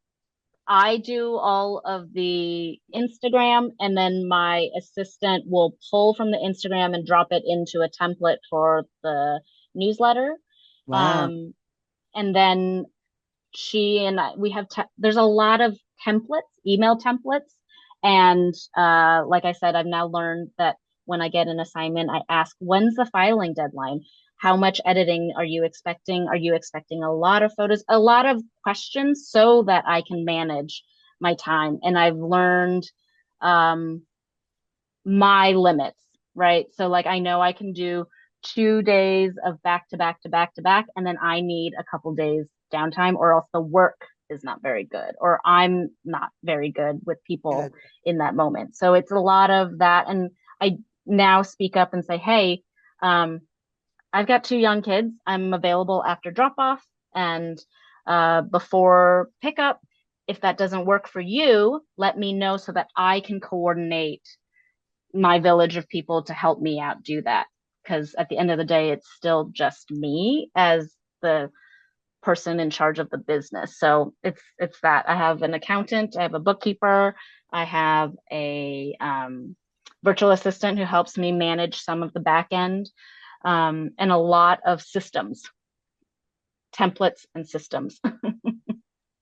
I do all of the Instagram, and then my assistant will pull from the Instagram and drop it into a template for the newsletter. Wow. Um, and then she and I, we have there's a lot of templates, email templates, and like I said, I've now learned that when I get an assignment, I ask, when's the filing deadline? How much editing are you expecting? Are you expecting a lot of photos? A lot of questions so that I can manage my time. And I've learned um, my limits, right? So like I know I can do 2 days of back to back to back to back, and then I need a couple days downtime, or else the work is not very good, or I'm not very good with people Good. in that moment. So it's a lot of that. And I now speak up and say, hey, um, I've got two young kids. I'm available after drop off and before pickup. If that doesn't work for you, let me know so that I can coordinate my village of people to help me out do that. Because at the end of the day, it's still just me as the person in charge of the business. So it's that I have an accountant, I have a bookkeeper, I have a virtual assistant who helps me manage some of the back end, and a lot of systems, templates, and systems.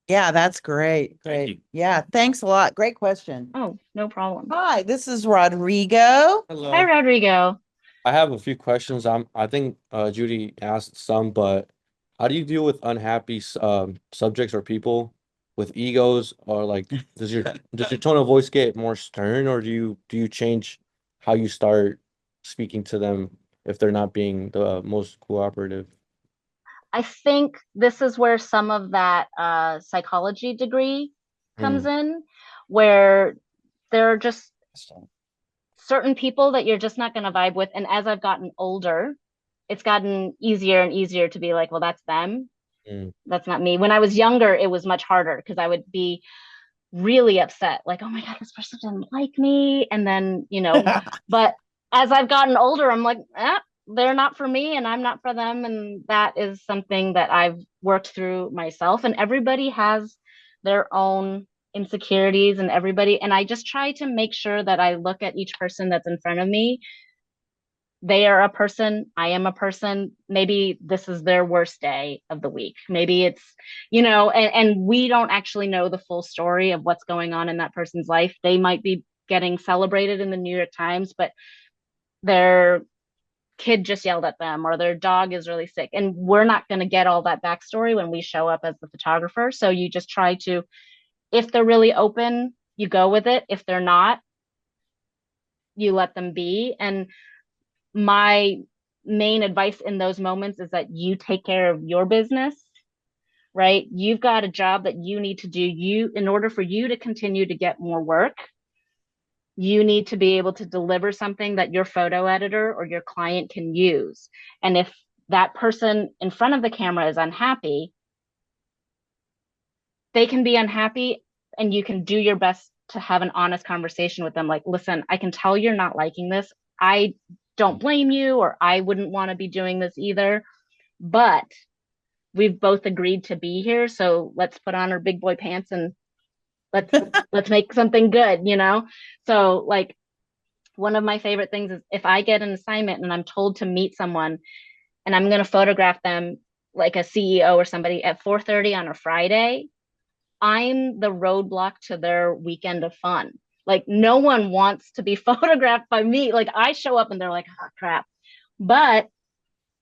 Yeah, that's great. Thank Great. you. Yeah, thanks a lot. Great question. Oh, no problem. Hi, this is Rodrigo. Hi, Hello. Rodrigo. I have a few questions. I think Judy asked some, but how do you deal with unhappy subjects or people with egos, or like does your tone of voice get more stern, or do you change how you start speaking to them if they're not being the most cooperative? I think this is where some of that psychology degree comes Mm, in, where there are just certain people that you're just not going to vibe with. And as I've gotten older, it's gotten easier and easier to be like, well, that's them. mm, That's not me. When I was younger, it was much harder because I would be really upset, like, oh my God, this person didn't like me. And then, but as I've gotten older, I'm like, they're not for me and I'm not for them. And that is something that I've worked through myself. And everybody has their own insecurities, and everybody, and I just try to make sure that I look at each person that's in front of me. They are a person, I am a person. Maybe this is their worst day of the week. Maybe it's, and we don't actually know the full story of what's going on in that person's life. They might be getting celebrated in the New York Times, but their kid just yelled at them, or their dog is really sick. And we're not going to get all that backstory when we show up as the photographer. So you just try to, if they're really open, you go with it. If they're not, you let them be. And my main advice in those moments is that you take care of your business, right? You've got a job that you need to do. In order for you to continue to get more work, you need to be able to deliver something that your photo editor or your client can use. And if that person in front of the camera is unhappy, they can be unhappy, and you can do your best to have an honest conversation with them. Like, listen, I can tell you're not liking this. I don't blame you, or I wouldn't want to be doing this either. But we've both agreed to be here. So let's put on our big boy pants and let's let's make something good. So like one of my favorite things is if I get an assignment and I'm told to meet someone and I'm going to photograph them, like a CEO or somebody, at 4:30 on a Friday, I'm the roadblock to their weekend of fun. Like no one wants to be photographed by me. Like I show up and they're like, oh crap. But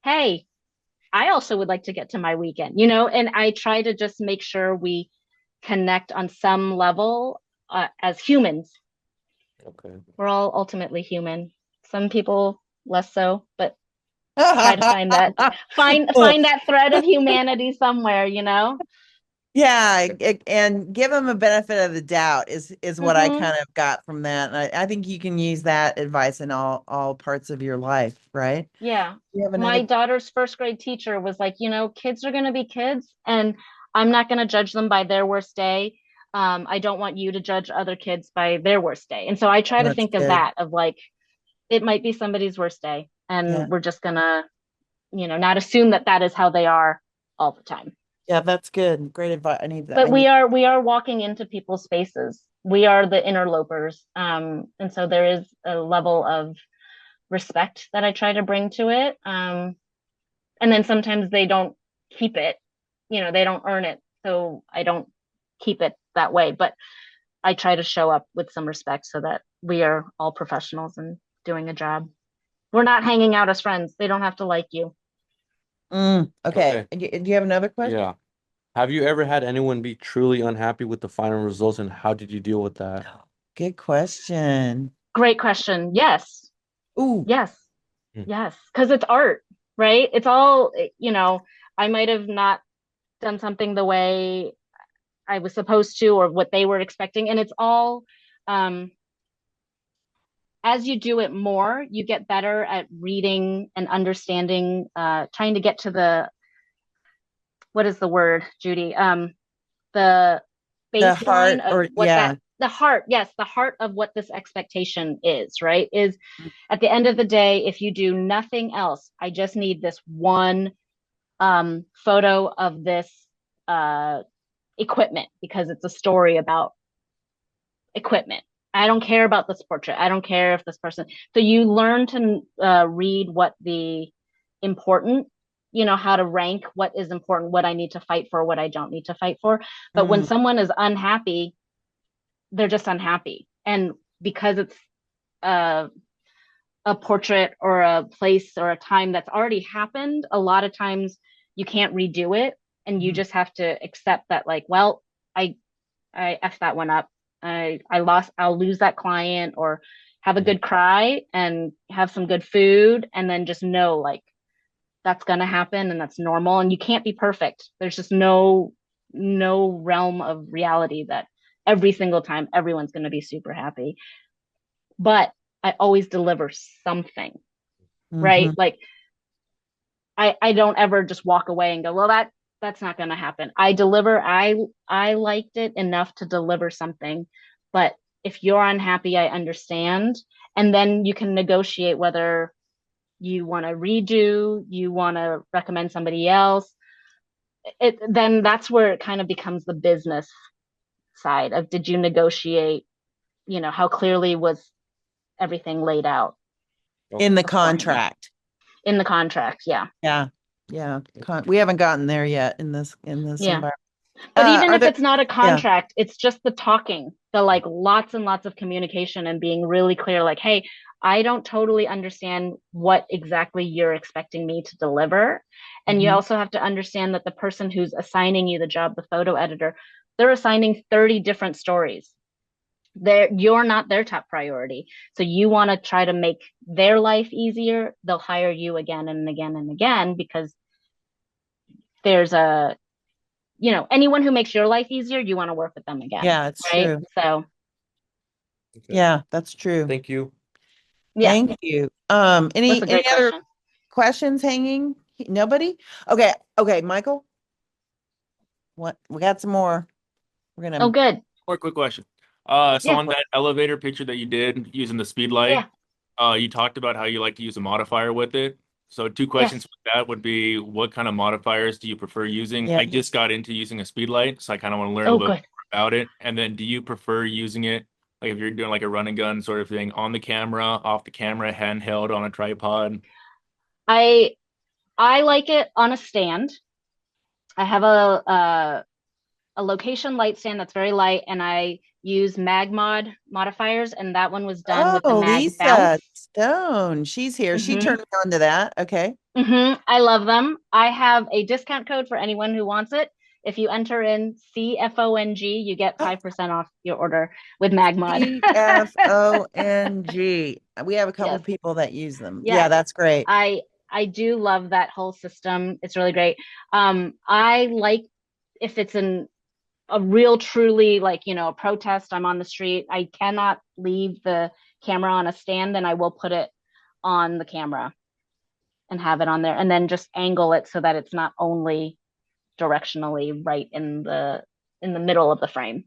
hey, I also would like to get to my weekend, and I try to just make sure we connect on some level, as humans. okay. We're all ultimately human. Some people less so, but try to find that thread of humanity somewhere. Yeah, and give them a benefit of the doubt is what I Mhm. kind of got from that. And I think you can use that advice in all parts of your life, right? Yeah. You have My another daughter's first grade teacher was like, kids are going to be kids, and I'm not going to judge them by their worst day. I don't want you to judge other kids by their worst day. And so I try oh, to that's think of good. that, of like, it might be somebody's worst day, Yeah. and we're just going to, not assume that that is how they are all the time. Yeah, that's good. Great advice. I need that. But we are walking into people's spaces. We are the interlopers. And so there is a level of respect that I try to bring to it. And then sometimes they don't keep it, they don't earn it. So I don't keep it that way. But I try to show up with some respect so that we are all professionals and doing a job. We're not hanging out as friends. They don't have to like you. Okay. Okay. Do you have another question? Yeah. Have you ever had anyone be truly unhappy with the final results, and how did you deal with that? Good question. Great question. Yes. Ooh, Yes. Hmm. Yes. Because it's art, right? It's all, I might have not done something the way I was supposed to or what they were expecting. And it's all, um, as you do it more, you get better at reading and understanding, trying to get to what is the word, Judy? The the baseline heart of or what yeah. that, the heart, yes, the heart of what this expectation is, right? Is at the end of the day, if you do nothing else, I just need this one photo of this uh, equipment because it's a story about equipment. I don't care about this portrait. I don't care if this person. So you learn to read what the important, how to rank what is important, what I need to fight for, what I don't need to fight for. But when Mm, someone is unhappy, they're just unhappy. And because it's a, a portrait or a place or a time that's already happened, a lot of times you can't redo it. And you mm, just have to accept that, like, well, I I effed that one up. I'll lose that client, or have a Mhm. good cry and have some good food, and then just know, like, that's gonna happen and that's normal. And you can't be perfect. There's just no realm of reality that every single time everyone's gonna be super happy. But I always deliver something, right? mhm, Like I don't ever just walk away and go, well, that's not going to happen. I deliver. I liked it enough to deliver something, but if you're unhappy, I understand, and then you can negotiate whether you want to redo, you want to recommend somebody else. Then that's where it kind of becomes the business side of, did you negotiate? How clearly was everything laid out in the beforehand contract. in the contract? Yeah, Yeah. Yeah. We haven't gotten there yet in this yeah. environment. But even Are if there it's not a yeah. contract, it's just the talking, the like lots and lots of communication and being really clear, like, hey, I don't totally understand what exactly you're expecting me to deliver. And you Mhm. also have to understand that the person who's assigning you the job, the photo editor, they're assigning 30 different stories. You're not their top priority. So you want to try to make their life easier. They'll hire you again and again and again because there's anyone who makes your life easier, you want to work with them again, Yeah, it's right? true. So, Okay. Yeah, that's true. Thank you. yeah, Thank you. that's a Any great other question. questions hanging? Nobody? Okay. Okay, Michael. What we got some more. We're Oh, gonna good. More quick question. So Yeah, on that elevator picture that you did using the speed light, yeah, you talked about how you like to use a modifier with it. So two yes. questions with that would be, what kind of modifiers do you prefer using? yeah. I just got into using a speed light, so I kind of want to learn a Oh, little bit good. more about it. And then do you prefer using it, like if you're doing like a run and gun sort of thing, on the camera, off the camera, handheld, on a tripod? I I like it on a stand. I have a location light stand that's very light, and I use mag modifiers, and that one was done with the Oh, mag bounce. Lisa Stone. She's here. She Mm-hmm. turned me on to that. Okay. Mm-hmm. I love them. I have a discount code for anyone who wants it. If you enter in CFONG, you get 5% off your order with MagMod. CFONG. We have a couple Yes. people that use them. Yeah, Yes. that's great. I do love that whole system. It's really great. I like if it's a real truly like, a protest, I'm on the street, I cannot leave the camera on a stand, then I will put it on the camera and have it on there, and then just angle it so that it's not only directionally right in the middle of the frame.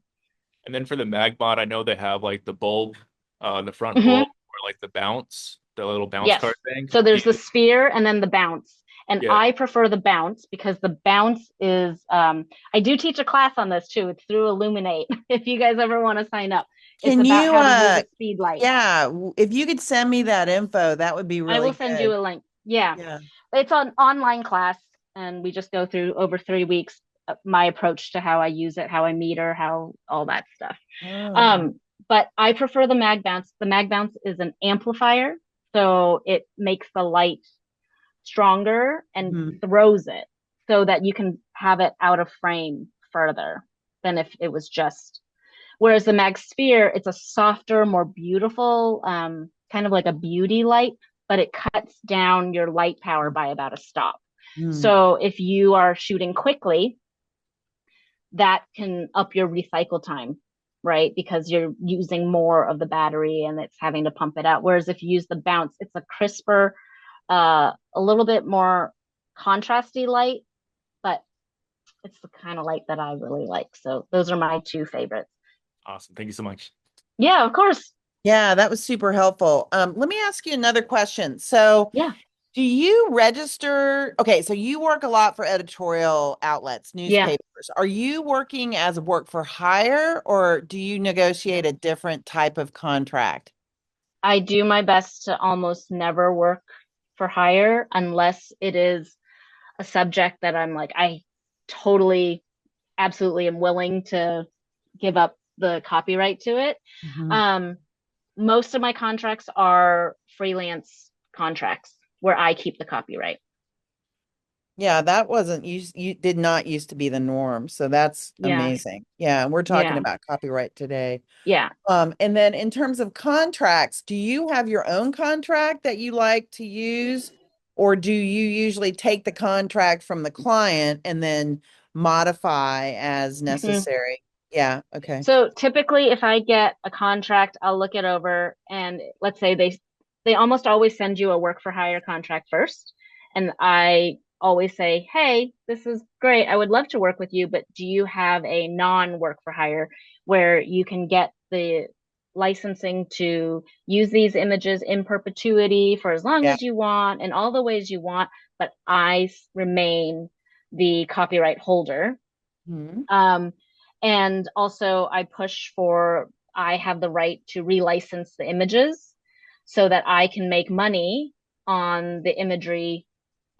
And then for the Magbot, I know they have like the bulb, the front Hmm. bulb, or like the bounce, the little bounce Yes. card thing. So there's the sphere and then the bounce. And Yeah. I prefer the bounce because the bounce is, I do teach a class on this too. It's through Illuminate. If you guys ever want to sign up, it's Can about you, how to use a speed light. yeah, if you could send me that info, that would be I really will send good. you a link. Yeah. Yeah. It's an online class, and we just go through over 3 weeks my approach to how I use it, how I meter, how all that stuff. Oh. But I prefer the mag bounce. The mag bounce is an amplifier, so it makes the light stronger and Mhm. throws it so that you can have it out of frame further than if it was just. Whereas the mag sphere, it's a softer, more beautiful, kind of like a beauty light, but it cuts down your light power by about a stop. Mm. So if you are shooting quickly, that can up your recycle time, right? Because you're using more of the battery and it's having to pump it out. Whereas if you use the bounce, it's a crisper, a little bit more contrasty light, but it's the kind of light that I really like. So those are my two favorites. Awesome. Thank you so much. Yeah, of course. Yeah, that was super helpful. Let me ask you another question. So, Yeah. do you register? Okay, so you work a lot for editorial outlets, Yeah. newspapers. Are you working as a work for hire, or do you negotiate a different type of contract? I do my best to almost never work for hire unless it is a subject that I'm like, I totally, absolutely am willing to give up the copyright to it. Mhm. Um, Most of my contracts are freelance contracts where I keep the copyright. Yeah, that wasn't you did not used to be the norm. So that's Yeah. amazing. Yeah, and we're talking Yeah. about copyright today. Yeah. And then in terms of contracts, do you have your own contract that you like to use, or do you usually take the contract from the client and then modify as Mhm. necessary? Yeah, okay. So typically if I get a contract, I'll look it over and let's say they almost always send you a work for hire contract first. And I always say, "Hey, this is great. I would love to work with you, but do you have a non-work for hire where you can get the licensing to use these images in perpetuity for as long Yeah. as you want and all the ways you want, but remain the copyright holder?" Mhm. And also I push for I have the right to relicense the images so that I can make money on the imagery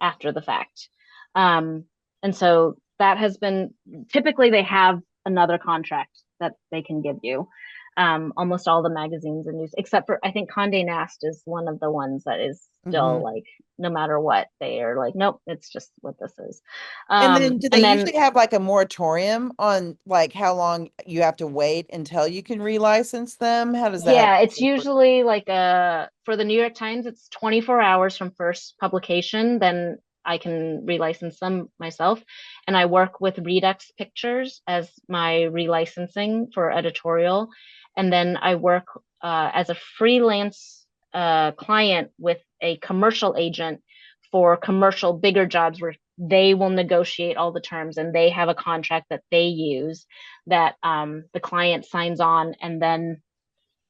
after the fact. Um, and so that has been typically they have another contract that they can give you. Almost all the magazines and news, except for I think Condé Nast is one of the ones that is still Mhm. like no matter what they are like, nope, it's just what this is. And then do they And then usually have like a moratorium on like how long you have to wait until you can relicense them? How does that yeah, it's work? usually like for the New York Times, it's 24 hours from first publication. Then I can relicense them myself. And I work with Redux Pictures as my relicensing for editorial. And then I work as a freelance client with a commercial agent for commercial bigger jobs where they will negotiate all the terms and they have a contract that they use that the client signs on and then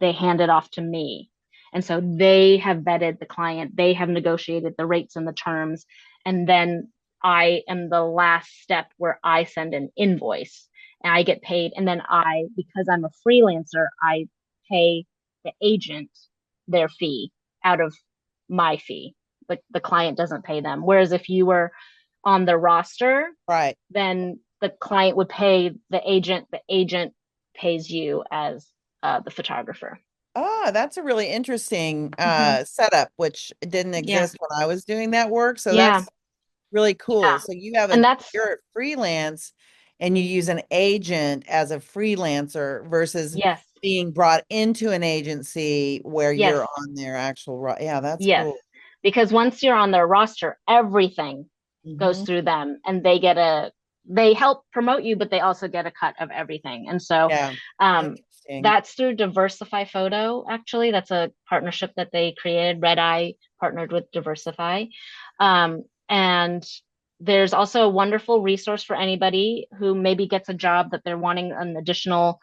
they hand it off to me. And so they have vetted the client, they have negotiated the rates and the terms. And then I am the last step where I send an invoice and I get paid. And then because I'm a freelancer, I pay the agent their fee out of my fee. The client doesn't pay them. Whereas if you were on the roster, Right. then the client would pay the agent pays you as the photographer. Ah, that's a really interesting Hmm. setup, which didn't Yeah. exist when I was doing that work. So Yeah. that's really cool. Yeah. So you have And that's, you're freelance and you use an agent as a freelancer versus yes, being brought into an agency where yes, you're on their actual yeah, that's yes. cool. Because once you're on their roster, everything goes Hmm. through them and they get a they help promote you, but they also get a cut of everything. And so Yeah. um, Interesting. that's through Diversify Photo, actually. That's a partnership that they created. Red Eye partnered with Diversify. And there's also a wonderful resource for anybody who maybe gets a job that they're wanting an additional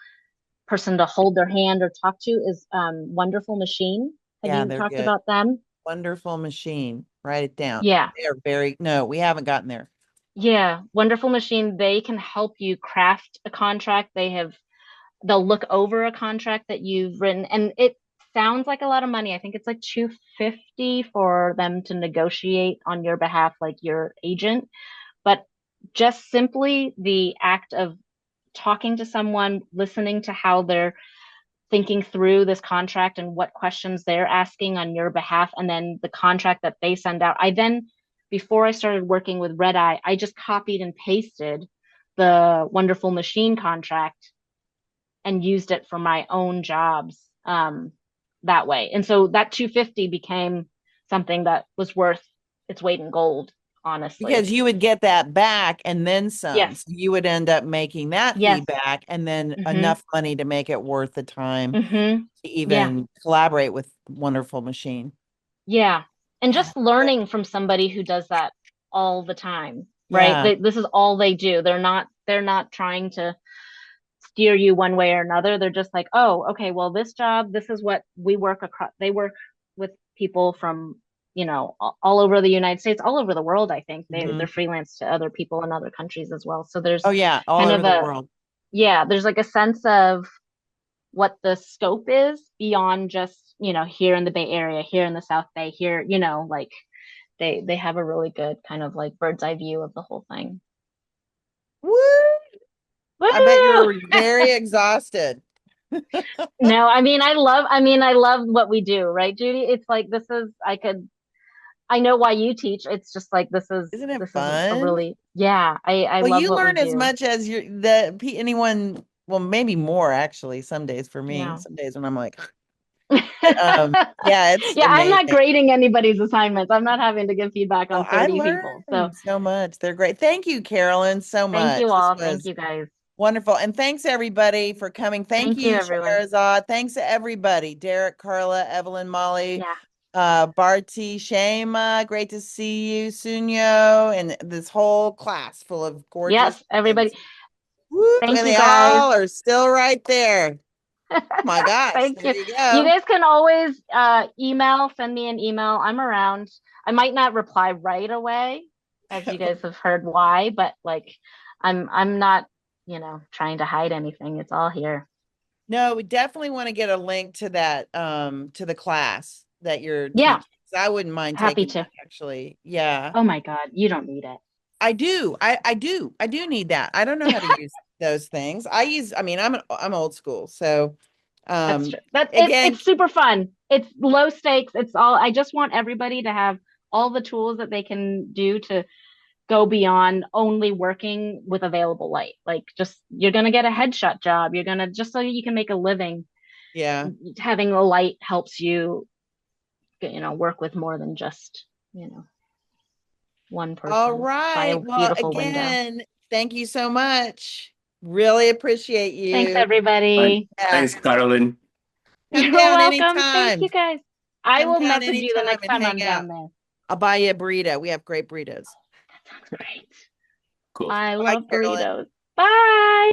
person to hold their hand or talk to is Wonderful Machine. Have Yeah, you they're talked good. about them? Wonderful Machine. Write it down. Yeah. No, we haven't gotten there. Yeah. Wonderful Machine. They can help you craft a contract. They'll look over a contract that you've written, and it sounds like a lot of money. I think it's like 250 for them to negotiate on your behalf, like your agent. But just simply the act of talking to someone, listening to how they're thinking through this contract and what questions they're asking on your behalf, and then the contract that they send out. Before I started working with Red Eye, I just copied and pasted the Wonderful Machine contract and used it for my own jobs that way. And so that 250 became something that was worth its weight in gold, honestly. Because you would get that back and then some. Yes. So you would end up making that Yes. feedback and then Mhm. enough money to make it worth the time to even collaborate with Wonderful Machine. Yeah. And Yeah. just learning from somebody who does that all the time, Yeah. right? This is all they do. They're not trying to steer you one way or another. They're just like, oh, okay, well, this job, this is what we work across. They work with people from, all over the United States, all over the world. I think they're freelance to other people in other countries as well. So there's Oh yeah, all kind over of the world. Yeah, there's like a sense of what the scope is beyond just, here in the Bay Area, here in the South Bay, here, like they have a really good kind of like bird's eye view of the whole thing. Woo! Woo! I bet you're very exhausted. No, I love what we do, right, Judy? It's like I know why you teach. It's just like Isn't it this is a fun? really, yeah, I Well, love you what we learn as do. much as anyone, well, maybe more actually, some days for me, Yeah. some days when I'm like, yeah, it's Yeah, I'm not amazing. grading anybody's assignments. I'm not having to give feedback Oh, on I 30 people. So learned so much. They're great. Thank you, Carolyn, so thank you much. This all. Thank was you guys. wonderful. And thanks everybody for coming. Thank Thank you, you, everyone. Shahrazad. Thanks to everybody. Derek, Carla, Evelyn, Molly, Yeah. Barty, Shema. Great to see you, Sunyo, and this whole class full of gorgeous Yes, everybody. kids. Woo, Thank and you they guys. all are still right there. Oh my gosh, Thank there you. you You go. guys can always send me an email. I'm around. I might not reply right away, as you guys have heard why, but like I'm not, trying to hide anything. It's all here. No, we definitely want to get a link to that, to the class that you're Yeah. teaching. 'Cause I wouldn't mind Happy taking to. that actually. Yeah. Oh my God, you don't need it. I do. I do need that. I don't know how to use those things. I mean, I'm old school. So That's true. again, It's super fun. It's low stakes. I just want everybody to have all the tools that they can do to go beyond only working with available light. Like just you're gonna get a headshot job. You're gonna just so you can make a living. yeah. Having a light helps you, work with more than just, one person All by a right. Well, beautiful window. again, thank you so much. Really appreciate you. Thanks, everybody. Yeah. Thanks, Carolyn. Come You're down welcome. Thank anytime. you, guys. I Come will down message you the anytime next and time hang I'm out. down there. I'll buy you a burrito. We have great burritos. That sounds great. Cool. I Bye, love Carolyn. burritos. Bye.